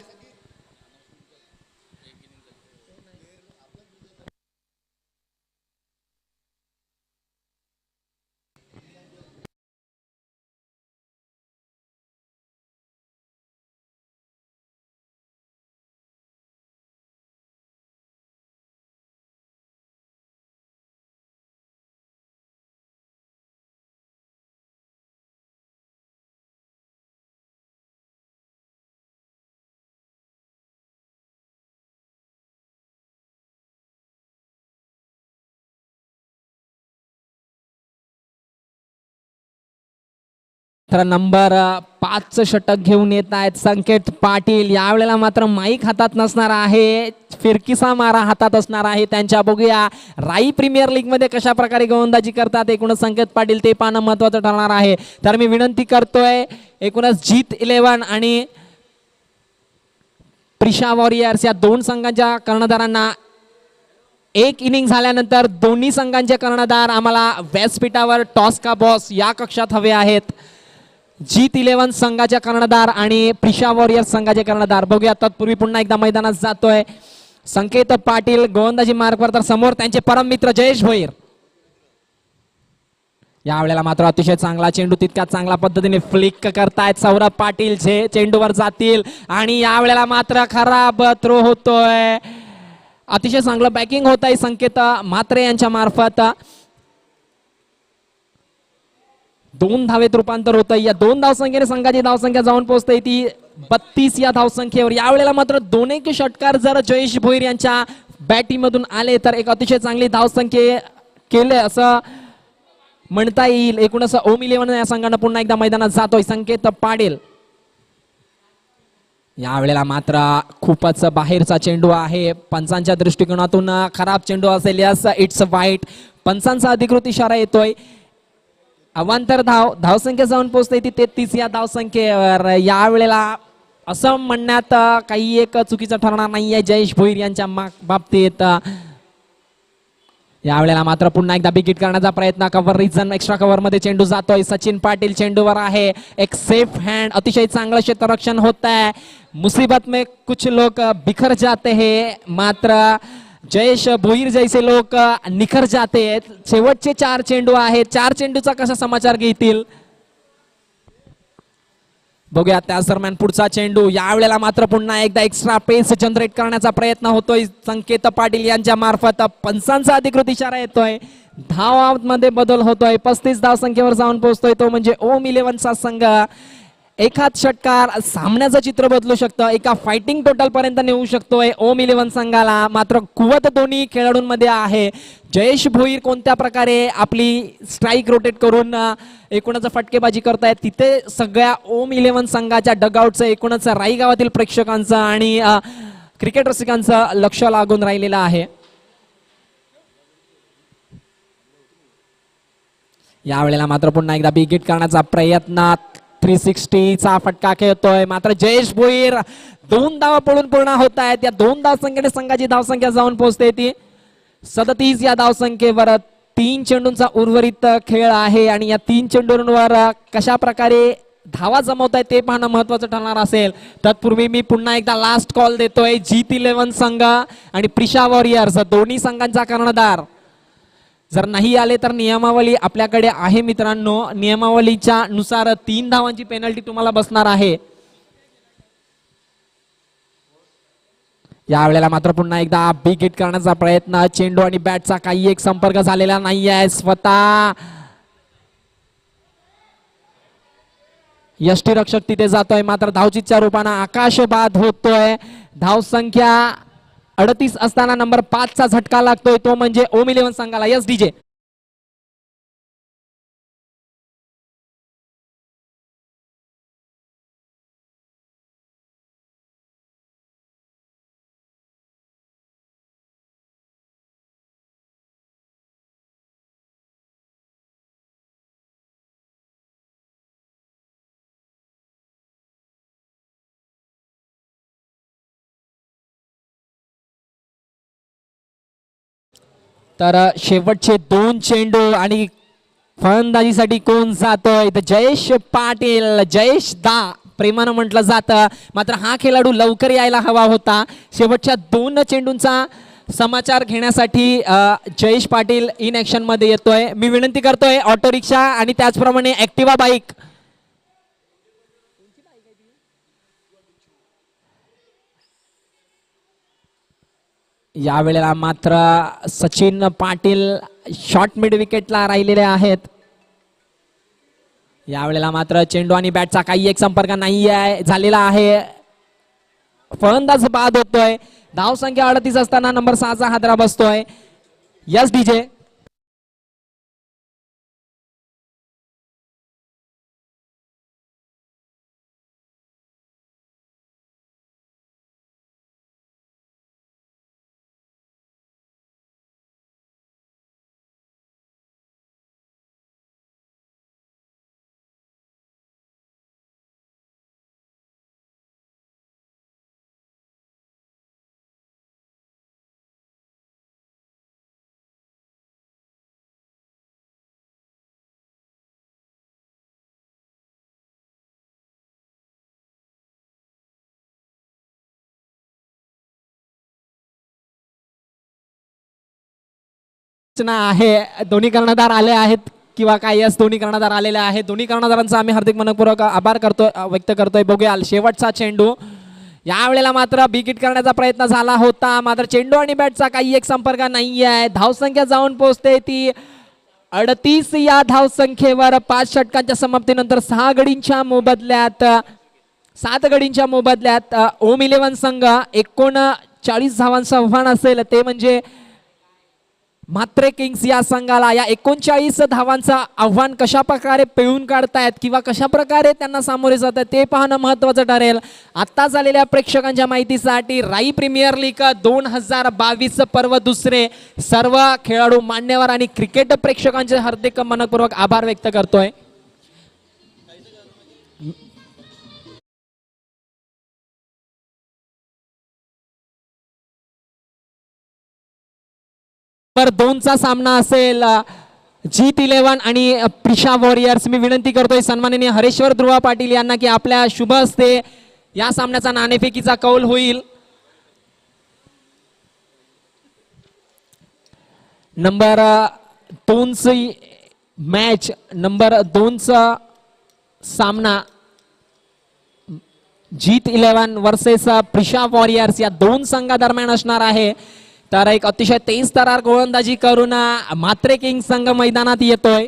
नंबर 5 षटक घेऊन येत आहेत संकेत पाटील. यावेळेला मात्र माईक हातात नसणार आहे. फिरकीचा मारा हातात असणार आहे त्यांच्या. बघूया राई प्रीमियर लीग मध्ये कशा प्रकारे गोलंदाजी करतात एकूणच संकेत पाटील ते पाहणं महत्वाचं ठरणार आहे. तर मी विनंती करतोय एकूणच जीत 11 आणि प्रिशा वॉरियर्स या 2 संघांच्या कर्णधारांना एक इनिंग झाल्यानंतर दोन्ही संघांचे कर्णधार आम्हाला व्यासपीठावर टॉस का बॉस या कक्षात हवे आहेत. जीत 11 संघाचे कर्णधार आणि प्रिशा वॉरियर्स संघाचे कर्णधार. बघूया तत्पूर्वी पुन्हा एकदा मैदानात जातोय संकेत पाटील गोलंदाजी मार्गवर. तर समोर त्यांचे परम मित्र जयेश भोईर. यावेळेला मात्र अतिशय चांगला चेंडू तितक्या चांगल्या पद्धतीने फ्लिक करतायत सौरभ पाटील. चेंडूवर जातील आणि यावेळेला मात्र खराब थ्रो होतोय. अतिशय चांगलं बॅकिंग होत आहे संकेत म्हात्रे यांच्या मार्फत. 2 धावेत रूपांतर होतं. या 2 धावसंख्येने संघाची धावसंख्या जाऊन पोहोचते ती 32 या धावसंख्येवर. यावेळेला मात्र 2 षटकार जर जयेश भोईर यांच्या बॅटिंगमधून आले तर एक अतिशय चांगली धावसंख्या केले असं म्हणता येईल. एकूणच ओम 11 या संघानं पुन्हा एकदा मैदानात जातोय संकेत पाटील. यावेळेला मात्र खूपच बाहेरचा चेंडू आहे. पंचांच्या दृष्टिकोनातून खराब चेंडू असेल. यस इट्स वाईट. पंचांचा अधिकृत इशारा येतोय. अवांतर धावसंख्या जाऊन पोहोचते ती 33 या धावसंख्येवर. यावेळेला असं म्हणण्यात काही एक चुकीचं ठरणार नाहीये जयेश भोईर यांच्या बाबतीत. यावेळेला मात्र पुन्हा एकदा बिगिट करण्याचा प्रयत्न. कव्हर रिजन एक्स्ट्रा कव्हर मध्ये चेंडू जातोय. सचिन पाटील चेंडूवर आहे. एक सेफ हँड. अतिशय चांगलं क्षेत्ररक्षण होत आहे. मुसीबत में कुछ लोग बिखर जाते हैं मात्र जयेश भोईर जैसे लोक निखर जाते. शेवटचे 4 चेंडू आहेत. 4 चेंडूचा कसा समाचार घेतील बघूया. त्याच दरम्यान पुढचा चेंडू. यावेळेला मात्र पुन्हा एकदा एक्स्ट्रा पेस जनरेट करण्याचा प्रयत्न होतोय संकेत पाटील यांच्या मार्फत. पंचांचा अधिकृत इशारा येतोय. धावांमध्ये बदल होतोय. 35 धावसंख्येवर जाऊन पोहोचतोय तो म्हणजे ओम 11चा संघ. एखाद षटकार सामन्याचं चित्र बदलू शकतं. एका फायटिंग टोटल पर्यंत नेऊ शकतोय ओम 11 संघाला. मात्र कुवत दोन्ही खेळाडूंमध्ये आहे. जयेश भोईर कोणत्या प्रकारे आपली स्ट्राईक रोटेट करून एकूणच फटकेबाजी करतायत तिथे सगळ्या ओम 11 संघाच्या डगआउटचं एकूणच राई गावातील प्रेक्षकांचं आणि क्रिकेट रसिकांचं लक्ष लागून राहिलेलं आहे. यावेळेला मात्र पुन्हा एकदा बिग हिट करण्याचा प्रयत्न. 360 चा फटका खेळतोय. मात्र जयेश भोईर 2 धावा पळून पूर्ण होत आहेत. या 2 धावसंख्येने संघाची धावसंख्या जाऊन पोहोचते ती 37 या धावसंख्येवर 3 चेंडूंचा उर्वरित खेळ आहे आणि या 3 चेंडूंवर कशा प्रकारे धावा जमवताय ते पाहणं महत्वाचं ठरणार असेल. तत्पूर्वी मी पुन्हा एकदा लास्ट कॉल देतोय. जीत 11 संघ आणि प्रिशा वॉरियर्स दोन्ही संघांचा कर्णधार जर नाही आले तर नियमावली आपल्याकडे आहे मित्रांनो. नियमावलीच्या नुसार 3 धावांची पेनल्टी तुम्हाला बसणार आहे. यावेळेला मात्र पुन्हा एकदा बिग हिट करण्याचा प्रयत्न. चेंडू आणि बॅटचा काही एक संपर्क झालेला नाहीये. स्वतः यष्टीरक्षक तिथे जातोय मात्र धावचीच्या रूपाने आकाश बाद होतोय. धावसंख्या 38 असताना नंबर 5 चा झटका लागतोय तो म्हणजे ओम 11 संघाला. Yes DJ. तर शेवटचे 2 चेंडू आणि फलंदाजीसाठी कोण जातोय तर जयेश पाटील. जयेश दा प्रेमानं म्हटलं जातं मात्र हा खेळाडू लवकर यायला हवा होता. शेवटच्या 2 चेंडूंचा समाचार घेण्यासाठी जयेश पाटील इन ऍक्शन मध्ये येतोय. मी विनंती करतोय ऑटो रिक्षा आणि त्याचप्रमाणे ऍक्टिवा बाईक यावेळेला मात्र सचिन पाटील शॉर्ट मिड विकेटला राहिलेले आहेत. यावेळेला मात्र चेंडू आणि बॅटचा काही एक संपर्क नाही आहे झालेला आहे. फलंदाज बाद होतोय. धावसंख्या 38 असताना नंबर 6 चा हादरा बसतोय. Yes DJ. आहे दोन्ही कर्णधार आले आहेत किंवा काय. यस दोन्ही कर्णधार आलेले आहेत. दोन्ही कर्णधारांचा आम्ही हार्दिक मनपूर्वक आभार करतोय व्यक्त करतोय. बघूया शेवटचा चेंडू. यावेळेला मात्र बिग हिट करण्याचा प्रयत्न झाला होता मात्र चेंडू आणि बॅटचा काही एक संपर्क नाही आहे. धावसंख्या जाऊन पोहोचते ती 38 या धावसंख्येवर. 5 षटकांच्या समाप्तीनंतर 6 गडींच्या मोबदल्यात 7 गडींच्या मोबदल्यात ओम 11 संघ 39 धावांचं आव्हान असेल ते म्हणजे म्हात्रे किंग्स या संघाला. या 39 धावांचं आव्हान कशा प्रकारे पिळून काढतायत किंवा कशा प्रकारे त्यांना सामोरे जात आहेत ते पाहणं महत्त्वाचं ठरेल. आता झालेल्या प्रेक्षकांच्या माहितीसाठी राई प्रीमियर लीग 2022 पर्व दुसरे सर्व खेळाडू मान्यवर आणि क्रिकेट प्रेक्षकांचे हार्दिक मनपूर्वक आभार व्यक्त करतोय. नंबर 2 चा सामना असेल जीत 11 आणि प्रिशा वॉरियर्स. मी विनंती करतोय सन्माननीय हरेश्वर ध्रुवा पाटील यांना की आपल्या शुभ हस्ते या सामन्याचा नाणेफेकीचा कौल होईल. नंबर 2 ची मॅच नंबर 2 चा सामना जीत 11 वर्सेस प्रिशा वॉरियर्स या 2 संघादरम्यान असणार आहे. तर एक अतिशय तेज तरार गोलंदाजी करून म्हात्रे किंग संघ मैदानात येतोय.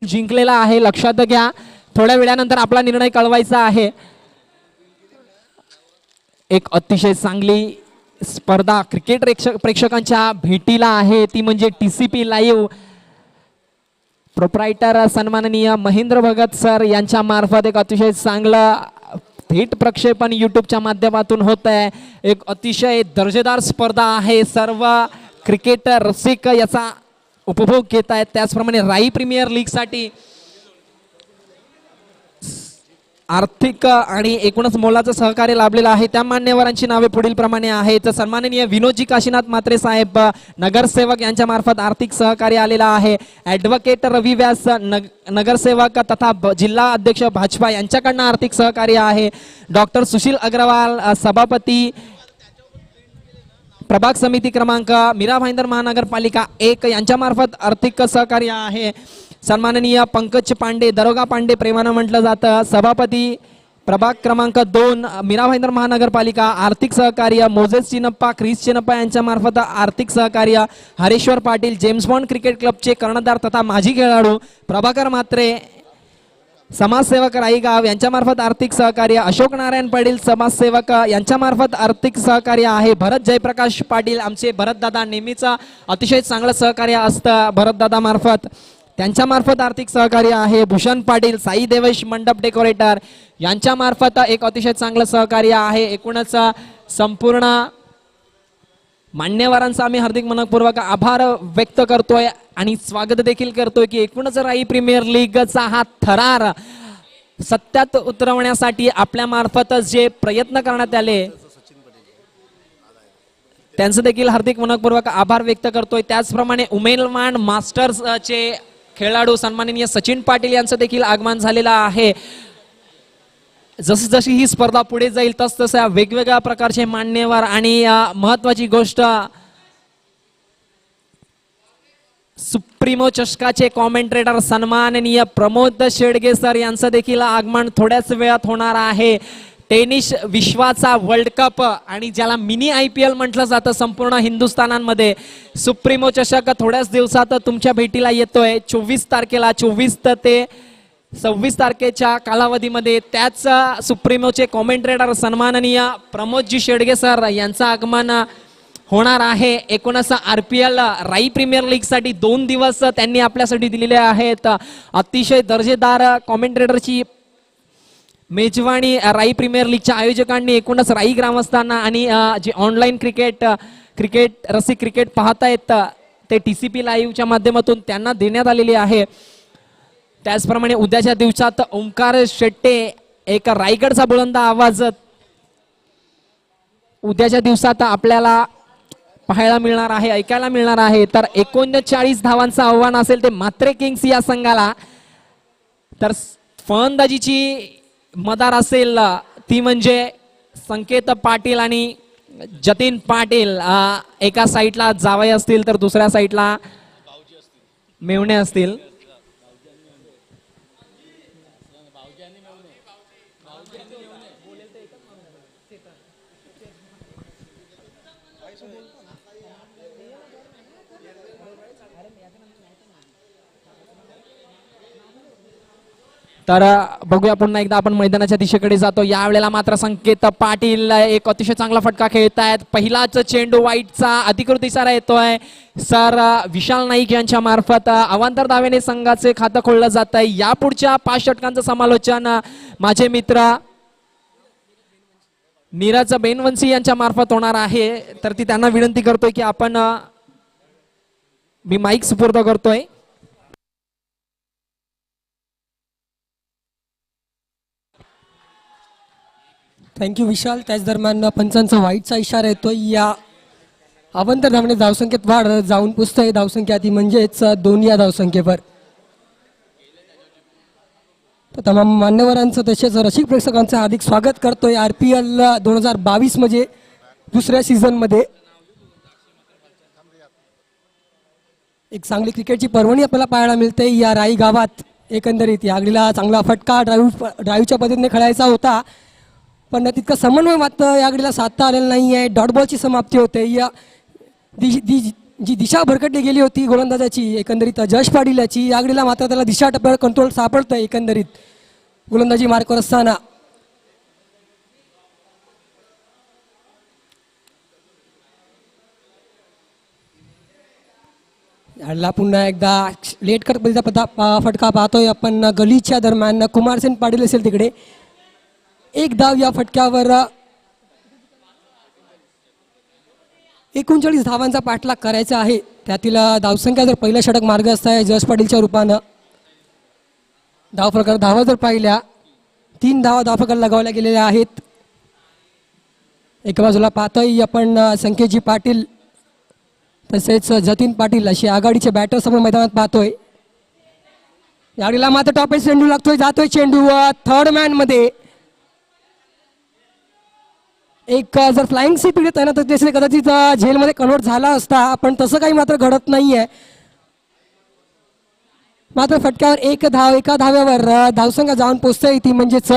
जिंकलेला आहे लक्षात घ्या. थोड्या वेळानंतर आपला निर्णय कळवायचा आहे. एक अतिशय चांगली स्पर्धा क्रिकेट प्रेक्षकांच्या भेटीला आहे, ती म्हणजे TCP लाईव्ह प्रोप्रायटर सन्माननीय महेंद्र भगत सर यांच्या मार्फत एक अतिशय चांगलं थेट प्रक्षेपण यूट्यूबच्या माध्यमातून होत आहे. एक अतिशय दर्जेदार स्पर्धा आहे, सर्व क्रिकेट रसिक याचा उपभोग घेत आहेत. त्याचप्रमाणे राई प्रीमियर लीगसाठी आर्थिक आणि एकूणच मोलाचं सहकार्य लाभलेलं आहे. त्या मान्यवरांची नावे पुढील प्रमाणे आहेत. सन्माननीय विनोदजी काशीनाथ म्हात्रे साहेब नगरसेवक यांच्या मार्फत आर्थिक सहकार्य आलेला आहे. ॲडव्होकेट रवी व्यास नगरसेवक तथा जिल्हा अध्यक्ष भाजपा यांच्याकडनं आर्थिक सहकार्य आहे. डॉक्टर सुशील अग्रवाल सभापती प्रभाग समिती क्रमांक मीरा भाईंदर महानगरपालिका 1 यांच्या मार्फत आर्थिक सहकार्य आहे. सन्माननीय पंकज पांडे दरोगा पांडे प्रेमानं म्हटलं जातं सभापती प्रभाग क्रमांक 2 मीरा भाईंदर महानगरपालिका आर्थिक सहकार्य मोजेस चिनप्पा क्रिस चिनप्पा यांच्या मार्फत आर्थिक सहकार्य. Hareshwar Patil James bond cricket क्लबचे कर्णधार तथा माजी खेळाडू प्रभाकर म्हात्रे समाजसेवक राईगाव यांच्या मार्फत आर्थिक सहकार्य. अशोक नारायण पाटील समाजसेवक यांच्या मार्फत आर्थिक सहकार्य आहे. भरत जयप्रकाश पाटील आमचे भरतदादा नेहमीच अतिशय चांगलं सहकार्य असतं भरतदादा मार्फत, त्यांच्या मार्फत आर्थिक सहकार्य आहे. भूषण पाटील साई देवेश मंडप डेकोरेटर यांच्या मार्फत एक अतिशय चांगलं सहकार्य आहे. एकूणच संपूर्ण मान्यवरांचा आम्ही हार्दिक मनपूर्वक आभार व्यक्त करतोय आणि स्वागत देखील करतोय की एकूणच राई प्रीमियर लीगचा हा थरार सत्यात उतरवण्यासाठी आपल्या मार्फत जे प्रयत्न करण्यात आले त्यांचं देखील हार्दिक मनपूर्वक आभार व्यक्त करतोय. त्याचप्रमाणे उमेलवान मास्टर्सचे खेळाडू सन्माननीय सचिन पाटील यांचं देखील आगमन झालेलं आहे. जशी ही स्पर्धा पुढे जाईल तसतशा वेगवेगळ्या प्रकारचे मान्यवर आणि महत्वाची गोष्ट सुप्रीमो चषकाचे कॉमेंट्रेटर सन्माननीय प्रमोद शेडगे सर यांचं देखील आगमन थोड्याच वेळात होणार आहे. टेनिस विश्वाचा वर्ल्ड कप आणि ज्याला मिनी IPL म्हटलं जातं संपूर्ण हिंदुस्थानामध्ये सुप्रीमो चषक थोड्याच दिवसात तुमच्या भेटीला येतोय. 24 तारखेला 24 ते 26 तारखेच्या कालावधीमध्ये त्याच सुप्रीमोचे कॉमेंट्रेटर सन्माननीय प्रमोदजी शेडगे सर यांचं आगमन होणार आहे. एकूणच RPL राई प्रीमियर लीगसाठी 2 दिवस त्यांनी आपल्यासाठी दिलेले आहेत. अतिशय दर्जेदार कॉमेंट्रेटरची मेजवानी राई प्रीमियर लीगच्या आयोजकांनी एकूणच राई ग्रामस्थांना आणि जे ऑनलाईन क्रिकेट रसिक क्रिकेट पाहतायत ते TCP लाईव्हच्या माध्यमातून त्यांना देण्यात आलेली आहे. त्याचप्रमाणे उद्याच्या दिवसात ओंकार शेट्टे एक रायगडचा बुलंद आवाज उद्याच्या दिवसात आपल्याला पाहायला मिळणार आहे, ऐकायला मिळणार आहे. तर 39 धावांचं आव्हान असेल ते म्हात्रे किंग्स या संघाला. तर फलंदाजीची मदार असेल ती म्हणजे संकेत पाटील आणि जतीन पाटील एका साईडला जावई असतील तर दुसऱ्या साईडला मेवणे असतील. तर बघूया पुन्हा एकदा आपण मैदानाच्या दिशेकडे जातो. यावेळेला मात्र संकेत पाटील एक अतिशय चांगला फटका खेळतायत. पहिलाच चेंडू वाईटचा अधिकृत इशारा येतोय सर विशाल नाईक यांच्या मार्फत. अवांतर धावेने संघाचे खातं खोललं जात आहे. या पुढच्या 5 षटकांचं समालोचन माझे मित्र नीरज बेनवंशी यांच्या मार्फत होणार आहे. तर ती त्यांना विनंती करतोय की आपण मी माईक सुपूर्द करतोय. थँक्यू विशाल. त्याच दरम्यान पंचांचा वाईटचा इशारा येतोय. या अवांतर धावणे धावसंख्येत वाढ जाऊन पुसतंय धावसंख्या ती म्हणजेच 2 या धावसंख्येवर. तर तमाम मान्यवरांचं तसेच रसिक प्रेक्षकांचं हार्दिक स्वागत करतोय RPL 2022 म्हणजे दुसऱ्या सीझनमध्ये. एक चांगली क्रिकेटची पर्वणी आपल्याला पाहायला मिळते या राई गावात. एकंदरीत या आगडीला चांगला फटका ड्राईव्हच्या पद्धतीने खेळायचा होता पण तितका समन्वय मात्र या आगडीला साधता आलेला नाही आहे. डॉट बॉलची समाप्ती होते. या जी दिशा भरकटली गेली होती गोलंदाजाची एकंदरीत जश पाटील याची या आगडीला मात्र त्याला दिशा टप्प्यावर कंट्रोल सापडतंय एकंदरीत गोलंदाजी मार्कवर असताना. याला पुन्हा एकदा लेट कर फटका पाहतोय आपण गलीच्या दरम्यान. कुमारसेन पाटील असेल तिकडे. एक धाव या फटक्यावर. 39 धावांचा पाठलाग करायचा आहे. त्यातील धावसंख्या जर पहिला षटक मार्गस्थ आहे जस पाटीलच्या रूपानं. धाव प्रकार धावा जर पाहिल्या 3 धावा धाव प्रकार लगावल्या गेलेल्या आहेत. एका बाजूला पाहतोय आपण संकेतजी पाटील तसेच जतीन पाटील अशी आघाडीचे बॅटर समोर मैदानात पाहतोय. यावेळेला मात्र टॉप चेंडू लागतोय. जातोय चेंडू थर्ड मॅन मध्ये. एक जर फ्लाइंग सी पीडित आहे ना तर त्याचे कदाचित झेलमध्ये कन्वर्ट झाला असता, पण तसं काही मात्र घडत नाहीये. मात्र फटक्यावर एक धाव. एका धाव्यावर धावसंख्या जाऊन पोहोचते ती म्हणजेच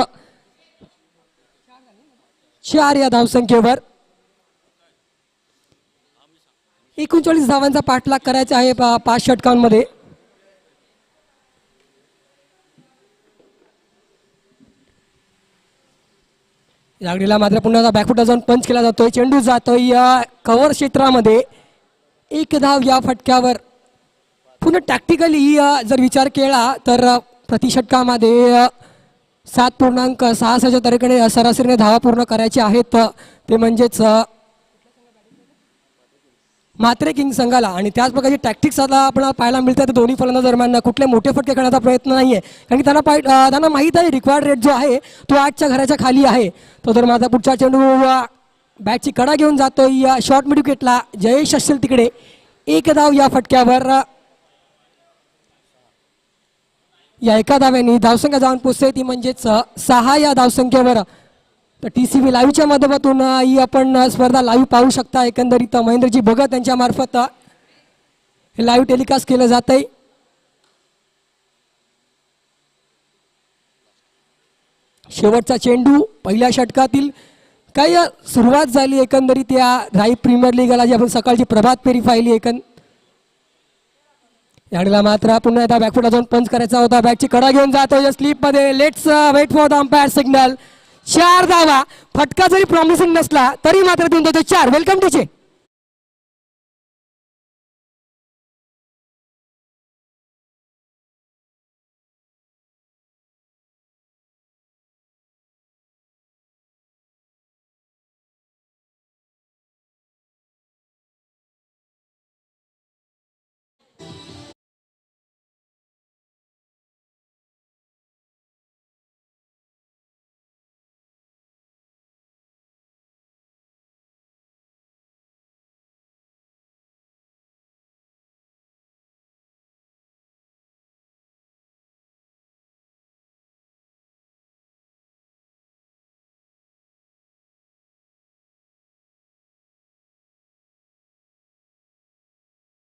4 या धावसंख्येवर. 39 धावांचा पाठलाग करायचा आहे 5 षटकांमध्ये. यागडीला मात्र पुन्हा बॅकफुटा जाऊन पंच केला जातोय. चेंडू जातोय कव्हर क्षेत्रामध्ये. एक धाव या फटक्यावर. पुन्हा टॅक्टिकली जर विचार केला तर प्रति षटकामध्ये 7.66 तरीकडे सरासरीने धावा पूर्ण करायचे आहेत. ते म्हणजेच मात्रे किंग संघाला. आणि त्याच प्रकारची टॅक्टिक्स आता आपल्याला पाहायला मिळतात दोन्ही फलंदाज दरम्यान. कुठले मोठे फटके खेळण्याचा प्रयत्न नाही आहे, कारण की त्यांना माहीत आहे रिक्वायर्ड रेट जो आहे तो 8च्या घराच्या खाली आहे. तो जर माझा पुढचा चेंडू बॅटची कडा घेऊन जातोय शॉर्ट मिड विकेटला. जयेश असेल तिकडे. एक धाव या फटक्यावर. या एका धाव्याने धावसंख्या जाऊन पोचते ती म्हणजेच 6 या धावसंख्येवर. तर TCV लाईव्हच्या माध्यमातून ही आपण स्पर्धा लाईव्ह पाहू शकता. एकंदरीत महेंद्रजी भगत यांच्या मार्फत हे लाईव्ह टेलिकास्ट केलं जात आहे. शेवटचा चेंडू पहिल्या षटकातील. काही सुरुवात झाली एकंदरीत या राई प्रीमियर लीगला जी आपण सकाळची प्रभात फेरी पाहिली. यावेळेला मात्र पुन्हा एकदा बॅकफुटला जाऊन पंच करायचा होता. बॅटची कडा घेऊन जातोय स्लीप मध्ये. Let's wait for the umpire signal. 4 धावा. फटका जरी प्रॉमिसिंग नसला तरी मात्र देऊन देतो 4. वेलकम टीचे.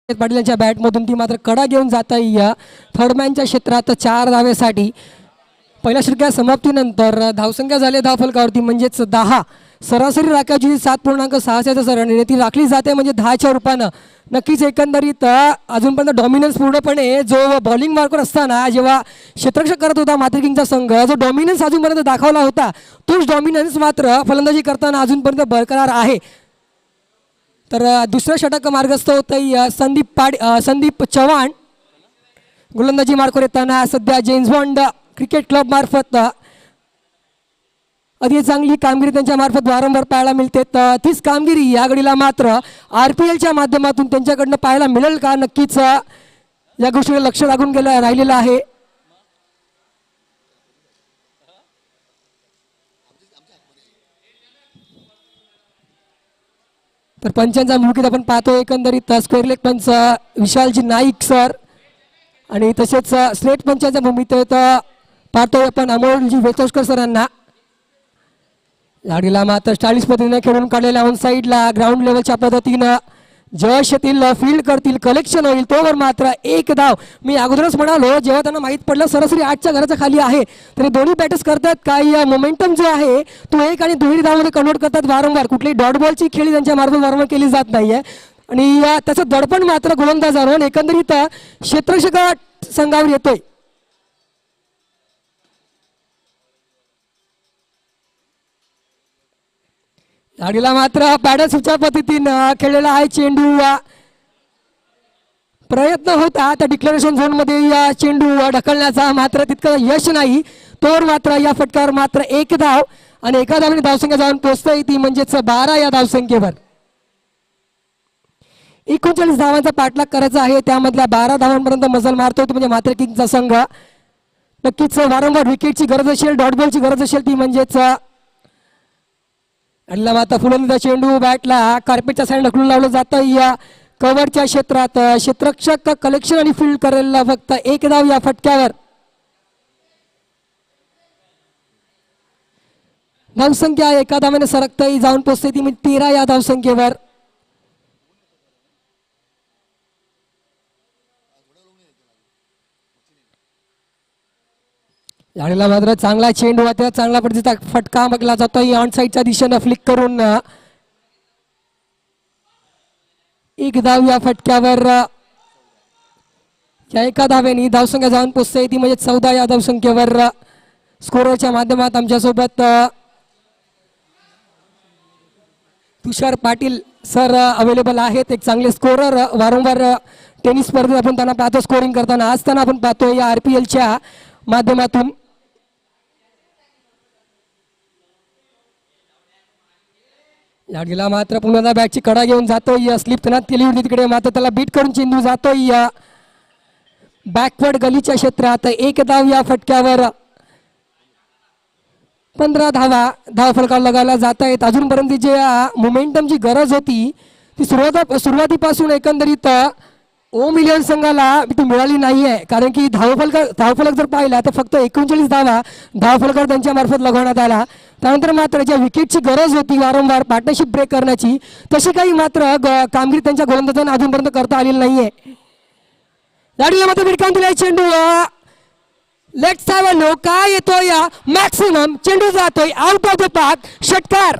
पाटील यांच्या बॅटमधून ती मात्र कडा घेऊन जाता या थर्डमॅनच्या क्षेत्रात 4 धावेसाठी. पहिल्या षटकाच्या समाप्तीनंतर धावसंख्या झाली धावफलकावरती म्हणजेच 10. सरासरी राखायची 7.66 रन ती राखली जाते म्हणजे 10च्या रूपानं. नक्कीच एकंदरीत अजूनपर्यंत डॉमिनन्स पूर्णपणे जो बॉलिंग मार्कवर असताना जेव्हा क्षेत्ररक्षक करत होता मात्र किंगचा संघ, जो डॉमिनन्स अजूनपर्यंत दाखवला होता तोच डॉमिनन्स मात्र फलंदाजी करताना अजूनपर्यंत बरकरार आहे. तर दुसरं षटक मार्गस्थ होतं संदीप चव्हाण गोलंदाजी मार्कवर येताना. सध्या जेम्स बॉन्ड क्रिकेट क्लब मार्फत अति चांगली कामगिरी त्यांच्या मार्फत वारंवार पाहायला मिळते. तीच कामगिरी या घडीला मात्र RPLच्या माध्यमातून त्यांच्याकडनं पाहायला मिळेल का, नक्कीच या गोष्टीला लक्ष लागून राहिलेलं आहे. तर पंचांचा भूमिकेत आपण पाहतो एकंदरीत स्क्वेअर लेग पंच विशालजी नाईक सर आणि तसेच स्लेट पंचांच्या भूमिकेत पाहतोय आपण अमोलजी वेचोस्कर सरांना. लाडीला मात्र 40 पद्धतीने खेळून काढलेल्या ऑन साईडला ग्राउंड लेवलच्या पद्धतीनं जश येतील, फील्ड करतील, कलेक्शन होईल. तोवर मात्र 1 धाव. मी अगोदरच म्हणालो जेव्हा त्यांना माहीत पडलं सरासरी 8च्या घराच्या खाली आहे तरी दोन्ही बॅटर्स करतात काही मोमेंटम जो आहे तो 1 आणि 2 धावमध्ये कन्वर्ट करतात वारंवार. कुठली डॉट बॉलची खेळी त्यांच्या मार्फत वारंवार केली जात नाहीये आणि त्याचं दडपण मात्र गोलंदाजांवर एकंदरीत क्षेत्ररक्षक संघावर येतोय. गाडीला मात्र पॅडल सुच्या पद्धतीनं खेळलेला आहे चेंडू. प्रयत्न होता त्या डिक्लेरेशन झोनमध्ये या चेंडू ढकलण्याचा, मात्र तितकं यश नाही. तोवर मात्र या फटक्यावर मात्र 1 धाव आणि एका धावेने धावसंख्या जाऊन पोहोचतोय ती म्हणजेच 12 या धावसंख्येवर. 39 धावांचा पाठलाग करायचा आहे, त्यामधल्या 12 धावांपर्यंत मजल मारतोय म्हणजे मात्र किंगचा संघ. नक्कीच वारंवार विकेटची गरज असेल, डॉट बॉलची गरज असेल ती म्हणजेच आणि माता फुलंदा चेंडू बॅटला कार्पेटच्या साईड ढकलून लावलं जातं या कव्हरच्या क्षेत्रात. क्षेत्ररक्षक कलेक्शन आणि फील्ड करायला फक्त 1 धाव या फटक्यावर. धावसंख्या एका धावाने सरकताही जाऊन पोचते ती 13 या धावसंख्येवर. झालेला मात्र चांगला चेंडू आता चांगला पद्धतीचा फटका मागला जातो ऑन साईडच्या दिशेनं फ्लिक करून 1 धाव या फटक्यावर. या एका धावेने धावसंख्या जाऊन पोचते ती म्हणजे 14 या धावसंख्येवर. स्कोररच्या माध्यमात आमच्यासोबत तुषार पाटील सर अवेलेबल आहेत, एक चांगले स्कोरर. वारंवार टेनिस स्पर्धेत आपण त्यांना पाहतो स्कोरिंग करताना, आज त्यांना आपण पाहतो या RPLच्या माध्यमातून. लाडगेला मात्र पुन्हा बॅटची कडा घेऊन जातोय, स्लिप तनात केली होती तिकडे, मात्र त्याला बीट करून चेंडू जातोय बॅकवर्ड गलीच्या क्षेत्रात. 1 धाव या फटक्यावर. 15 धावा धावफलकावर लगायला जात आहेत. अजूनपर्यंत जी मोमेंटमची गरज होती ती सुरुवातीपासून एकंदरीत ओम इलेव्हन संघाला ती मिळाली नाही आहे, कारण की धावफलक जर पाहिला तर फक्त 39 धावा धावफलकावर त्यांच्या मार्फत लगवण्यात आला. त्यानंतर मात्र ज्या विकेटची गरज होती वारंवार पार्टनरशिप ब्रेक करण्याची, तशी काही मात्र कामगिरी त्यांच्या गोलंदाजांना अजूनपर्यंत करता आलेली नाहीये. गाडीमध्ये विडकावून दिलाय चेंडू. Let's have a look. काय येतोय या मॅक्सिमम चेंडू जातोय आउट ऑफ द पार्क. षटकार.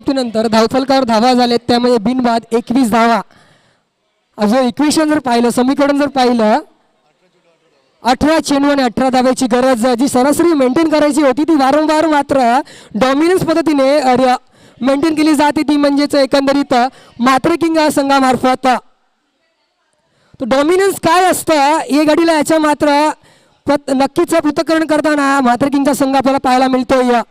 नंतर धावफलकावर धावा झालेत, त्यामध्ये बिनबाद 21 धावा. अजून इक्वेशन जर पाहिलं, समीकरण जर पाहिलं, 18 चेंडू आणि 18 धाव्याची गरज जी सरासरी मेंटेन करायची होती ती वारंवार मात्र डॉमिनन्स पद्धतीने मेंटेन केली जाते ती म्हणजेच एकंदरीत मात्र किंग संघामार्फत. तो डॉमिनन्स काय असतं हे घडीला याच्या मात्र नक्कीच पृथक्करण करताना मात्र किंगचा संघ आपल्याला पाहायला मिळतोय.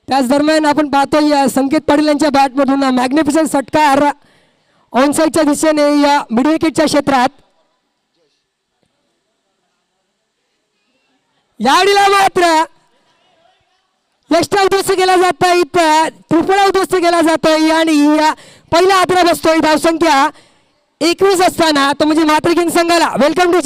त्याच दरम्यान आपण पाहतोय संकेत पाटील यांच्या बॅटमधून मॅग्निफिसंट षटकार ऑनसाईडच्या दिशेने या मिड विकेटच्या क्षेत्रात. याडीला मात्र एक्स्ट्रा उद्ध्वस्त केला जातोय, त्रिफळा उद्ध्वस्त केला जातोय आणि पहिला आदरा बसतोय धावसंख्या 21 असताना, तो म्हणजे मात्र किंग संघाला वेलकम टू.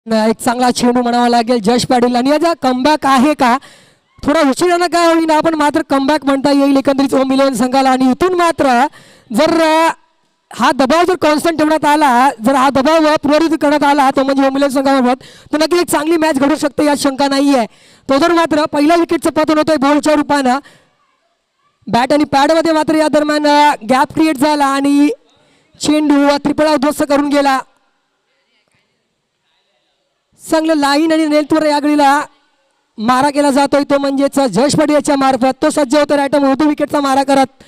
एक चांगला चेंडू म्हणावा लागेल जश पाटील आणि याचा कमबॅक आहे का, थोडा उशिरानं काय होईना आपण मात्र कमबॅक म्हणता येईल एकंदरीत ओम इलेव्हन संघाला. आणि इथून मात्र जर हा दबाव जर कॉन्स्टंट ठेवण्यात आला, जर हा दबाव पुनरावृत्ती करण्यात आला तो म्हणजे ओमिलन संघामार्फत, तर नक्की एक चांगली मॅच घडू शकते यात शंका नाही आहे. तो जर मात्र पहिल्या विकेटचं पतन होतंय बॉलच्या रूपानं. बॅट आणि पॅडमध्ये मात्र या दरम्यान गॅप क्रिएट झाला आणि चेंडू त्रिपळा उद्ध्वस्त करून गेला. चांगलं लाईन आणि नेलवर या घडीला मारा केला जातोय तो म्हणजेच जयेश पाटील याच्या मार्फत. तो सज्ज होतो रायटम उर्दू विकेटचा मारा करत.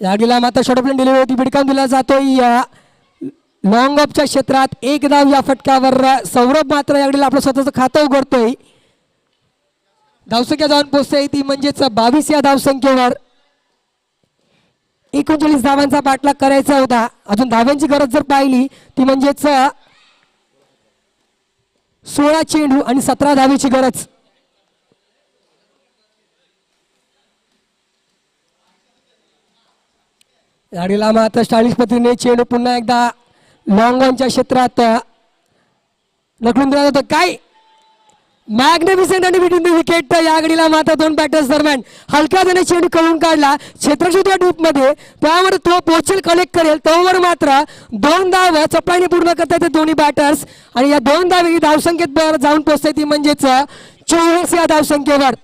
या घडीला मात्र शॉर्टप्लेन डिलिव्हरी होती, भिडकावून दिला जातोय लॉंग ऑफच्या क्षेत्रात. एक धाव या फटक्यावर. सौरभ मात्र या घडीला आपलं स्वतःचं खातं उघडतोय. धावसंख्या जाऊन पोहोचते ती म्हणजेच 22 या धावसंख्येवर. 39 धावांचा पाठलाग करायचा होता. अजून धाव्यांची गरज जर पाहिली ती म्हणजेच 16 चेंडू आणि 17 धावेची गरज. गाडीला मात्र 40 पतीने चेंडू पुन्हा एकदा लॉंग ऑनच्या क्षेत्रात लकडून दिला जातो. काय मॅग्निफिसेंट आणि बिटवीन द विकेट. या घडीला मात्र दोन बॅटर्स दरम्यान हलक्या त्याने चेंडू कळून काढला क्षेत्रक्षेत्र डीपमध्ये. त्यामुळे तो पोचेल कलेक्ट करेल तोवर मात्र 2 धाव चपळाईने पूर्ण करतात ते दोन्ही बॅटर्स. आणि या 2 धावी धावसंख्येत जाऊन पोहोचते ती म्हणजेच 24 या धावसंख्येवर.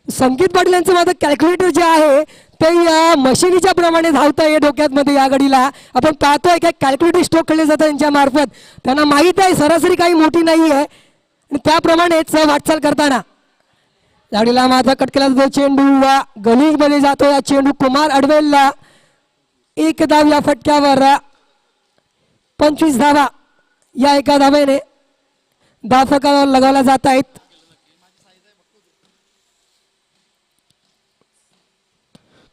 संकेत पाटील यांचं मात्र कॅल्क्युलेटर जे आहे ते मशिनीच्या प्रमाणे धावतं आहे डोक्यात मध्ये. या घडीला आपण पाहतोय काय कॅल्क्युलेटर स्ट्रोक खेळले जातात त्यांच्या मार्फत. त्यांना माहीत आहे सरासरी काही मोठी नाही आहे आणि त्याप्रमाणेच वाटचाल करताना गाडीला मात्र कट केला जातो. चेंडू गलीमध्ये जातो. या चेंडू कुमार अडवेलला. 1 धाव या फटक्यावर. 25 धावा या एका धावेने धावफलकावर लगावल्या जात आहेत.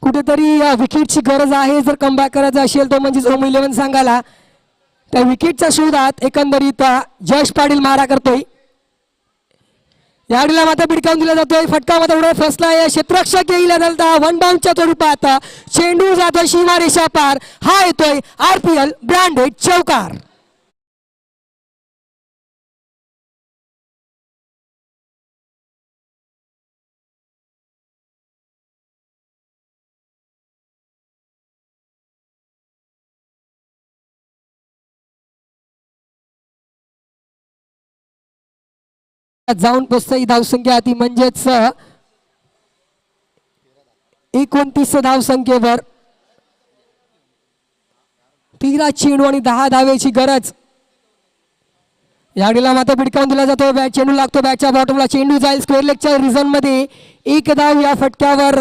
कुठेतरी विकेटची गरज आहे जर कमबॅक करायचं असेल तो म्हणजेच होम 11 सांगायला. त्या विकेटच्या शोधात एकंदरीत जयेश पाटील मारा करतोय. याडीला मात्र भिडकावून दिला जातोय. फटका मात्र उडत फसलाय. क्षेत्ररक्षक येईल 1 बाउंडच्या स्वरूपात. चेंडू जातोय सीमारेषा पार. हा येतोय RPL ब्रँडेड चौकार. जाऊन पोचते धावसंख्या ती म्हणजेच 29 धावसंख्येवर. 13 चेंडू आणि 10 धावेची गरज. याडीला मात्र भिडकावून दिला जातो. बॅट चेंडू लागतो बॅटच्या बॉटमला. चेंडू जाईल स्क्वेअर लेगच्या रिझन मध्ये. 1 धाव या फटक्यावर.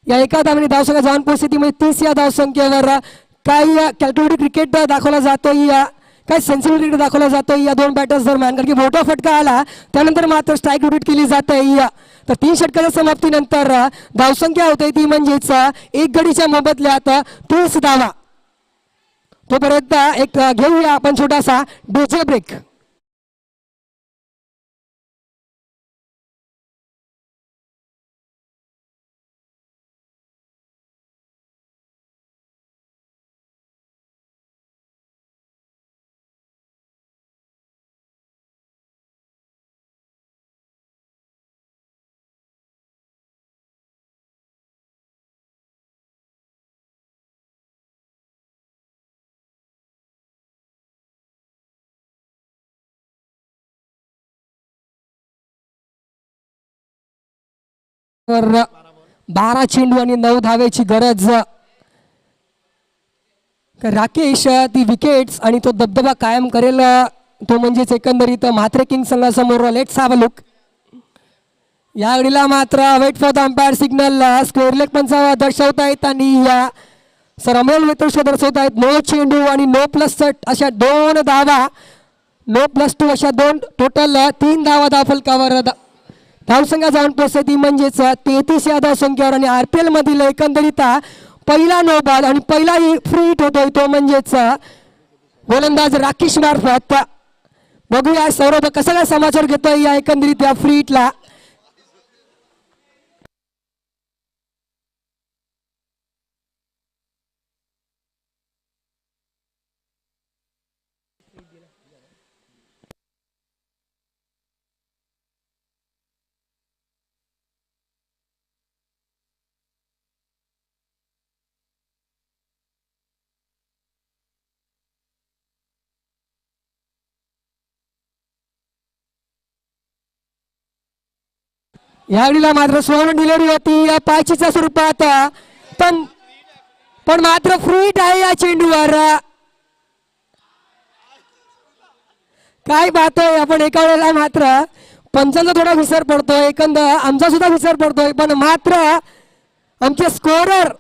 या एका धावेने धावसंख्या जाऊन पोहोचते ती म्हणजे 30 या धावसंख्येवर. काही कॅल्क्युलेटेड क्रिकेट दाखवला जातोय, काय सेन्सिटिव्हिटी दाखवला जातोय या 2 बॅटर्स दरम्यान. कारण की मोठा फटका आला त्यानंतर मात्र स्ट्राईक रोटेट केली जाते. तर 3 षटकाच्या समाप्तीनंतर धावसंख्या होते ती म्हणजेच 1 गडीच्या मोबदल्यात 30 धावा. तोपर्यंत एक घेऊया आपण छोटासा डीजे ब्रेक. वर 12 चेंडू आणि 9 धावेची गरज. राकेश ती विकेट्स आणि तो दबदबा कायम करेल तो म्हणजेच एकंदरीत म्हात्रे किंग संघासमोर. Let's have a look. या घडीला मात्र wait for the umpire signal. Square leg पंचावा दर्शवतायत आणि सर अमोल मित्र दर्शवतायत. 9 चेंडू आणि 9+8 अशा 2 धावा. 9+2 अशा 2 टोटल 3 धावा धावफलकावर. धावसंख्या जाऊन पोहोचते ती म्हणजेच 33 या धावसंख्येवर. आणि RPL मधील एकंदरीत पहिला नो बॉल आणि पहिलाही फ्री हिट होतोय तो म्हणजेच गोलंदाज राकेश मार्फत. बघूया सौरभ कसा काय समाचार घेतोय या एकंदरीत या फ्री हिटला. यावेळीला मात्र सुवर्ण डिलिव्हरी होती या पाचीच्या स्वरूपात, पण मात्र फ्रीट आहे या चेंडूवर. काय पाहतोय आपण एका वेळेला मात्र पंचांचा थोडा विसर पडतोय, एकंदर आमचा सुद्धा विसर पडतोय, पण मात्र आमचे स्कोरर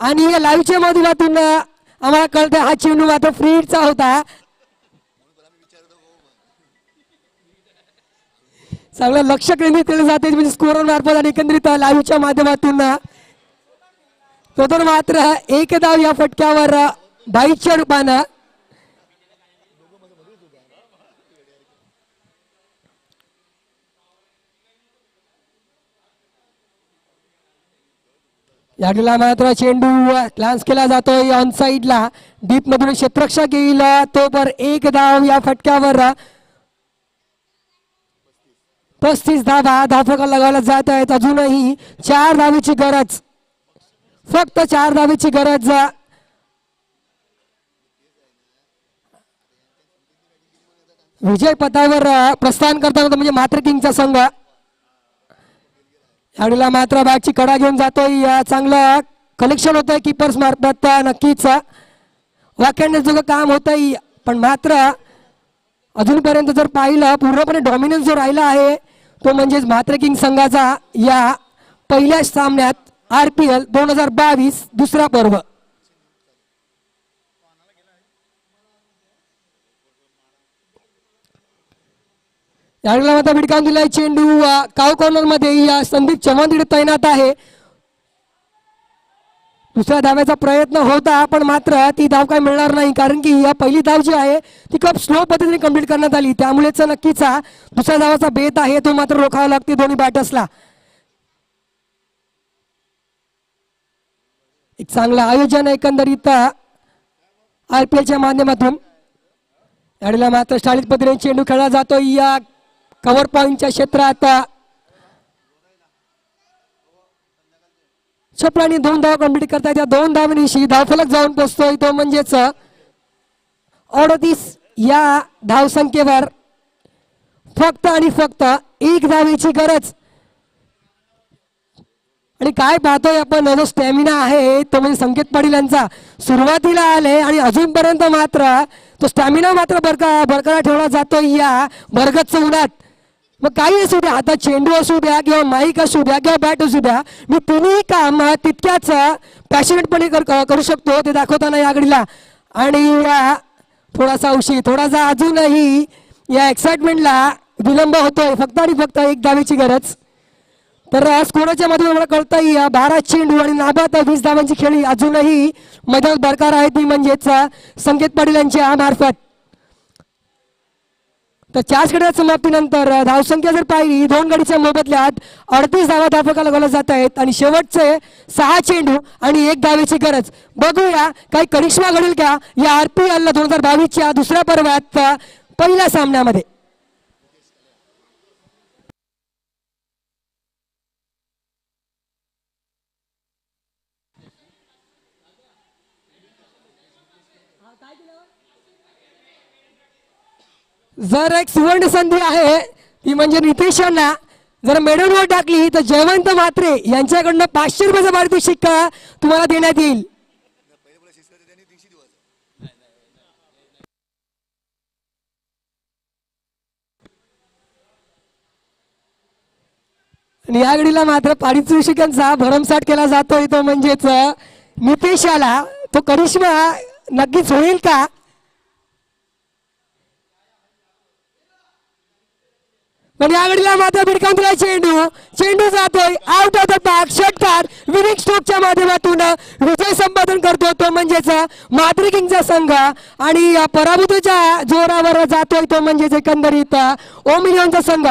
आणि या लाईव्हच्या माध्यमातून आम्हाला कळतं हा चेंडू मात्र फ्रीटचा होता. चांगलं लक्ष केंद्रित केलं जाते म्हणजे स्कोरर मार्फत आणि एकंदरीत लाईव्हच्या माध्यमातून. तर मात्र एक धाव या फटक्यावर बाईच्या रूपानं. याडीला मात्र चेंडू लांच केला जातोय ऑन साइडला, डीप मधून क्षेत्ररक्षक येईल तो पर एक धाव या फटक्यावर. 35 धावा धावफलकाला लगावला जात आहेत. अजूनही 4 धावेची गरज, फक्त 4 धावेची गरज. विजय पथावर प्रस्थान करताना म्हणजे मात्र किंगचा संघ. यावेळेला मात्र बॅटची कडा घेऊन जातोय, चांगलं कलेक्शन होतंय कीपर्स मार्फत. नक्कीच वाकण्याचं काम होतंय, पण मात्र अजूनपर्यंत जर पाहिलं पूर्णपणे डॉमिनन्स जो राहिला आहे तो म्हणजेच मात्र किंग संघाचा या पहिल्या सामन्यात RPL 2022 दुसरा पर्व. यावेळेला मात्र भिडकावून दिलाय चेंडू काव कॉर्नर मध्ये या संदीप चव्हाण तिथे तैनात आहे. दुसऱ्या धाव्याचा प्रयत्न होता, पण मात्र ती धाव काय मिळणार नाही, कारण की या पहिली धाव जी आहे ती खूप स्लो पद्धतीने कंप्लीट करण्यात आली. त्यामुळेच नक्कीच दुसऱ्या धावाचा बेत आहे तो मात्र रोखावा लागते दोन्ही बॅटर्सला. एक चांगलं आयोजन एकंदरीत RPLच्या माध्यमातून. यावेळेला मात्र शाळेत पद्धतीने चेंडू खेळला जातो या कव्हर पॉइंटच्या क्षेत्रात. छपराने 2 धावा कंप्लीट करताय, त्या 2 धावांनिशी धावफलक जाऊन पोहोचतोय तो म्हणजेच 38 या धावसंख्येवर. फक्त आणि फक्त 1 धावेची गरज. आणि काय पाहतोय आपण जो स्टॅमिना आहे तो म्हणजे संकेत पाटील यांचा सुरुवातीला आले आणि अजूनपर्यंत मात्र तो स्टॅमिना मात्र बरकरार ठेवला जातोय या भरगच्च उन्हात. मग काही असू द्या, आता चेंडू असू द्या किंवा माईक असू द्या किंवा बॅट असू द्या, मी तिन्ही काम तितक्याच पॅशनेटपणे करू शकतो ते दाखवताना या घडीला. आणि थोडासा उशीर, थोडासा अजूनही या एक्साइटमेंटला विलंब होतोय. फक्त आणि फक्त 1 धावेची गरज. तर स्कोरच्या मध्ये मला कळतंय 12 चेंडू आणि नाबाद 20 धावांची खेळी अजूनही मैदानात बरकरार आहे, ती म्हणजेच संकेत पाटील यांच्या मार्फत. तर 4 गड्या समाप्तीनंतर धावसंख्या जर पाहिली 2 गडीच्या मोबदल्यात 38 धावा धावफलकाला लगावल्या जात आहेत आणि शेवटचे 6 चेंडू आणि 1 धावेची गरज. बघूया काही करिश्मा घडेल का या RPL 2022च्या दुसऱ्या पर्वात पहिल्या सामन्यामध्ये. जर एक सुवर्ण संधी आहे ती म्हणजे नितेश यांना जर मेडलवर टाकली तर जयवंत म्हात्रे यांच्याकडनं 500 रुपयाचा पारितोषिक तुम्हाला देण्यात येईल. आणि या घडीला मात्र पारितोषिकांचा भरमसाठ केला जातोय तो म्हणजेच नितेश याला. तो करिश्मा नक्कीच होईल का? पण या घडीला मात्र भिडकावून दिला चेंडू जातोय आउट ऑफ द पार्क. षटकार विनिंग स्ट्रोकच्या माध्यमातून विजय संपादन करतो तो म्हणजेच मात्र किंगचा संघ. आणि पराभूतीच्या जोरावर जातोय तो म्हणजेच एकंदरीत ओमिनियनचा संघ.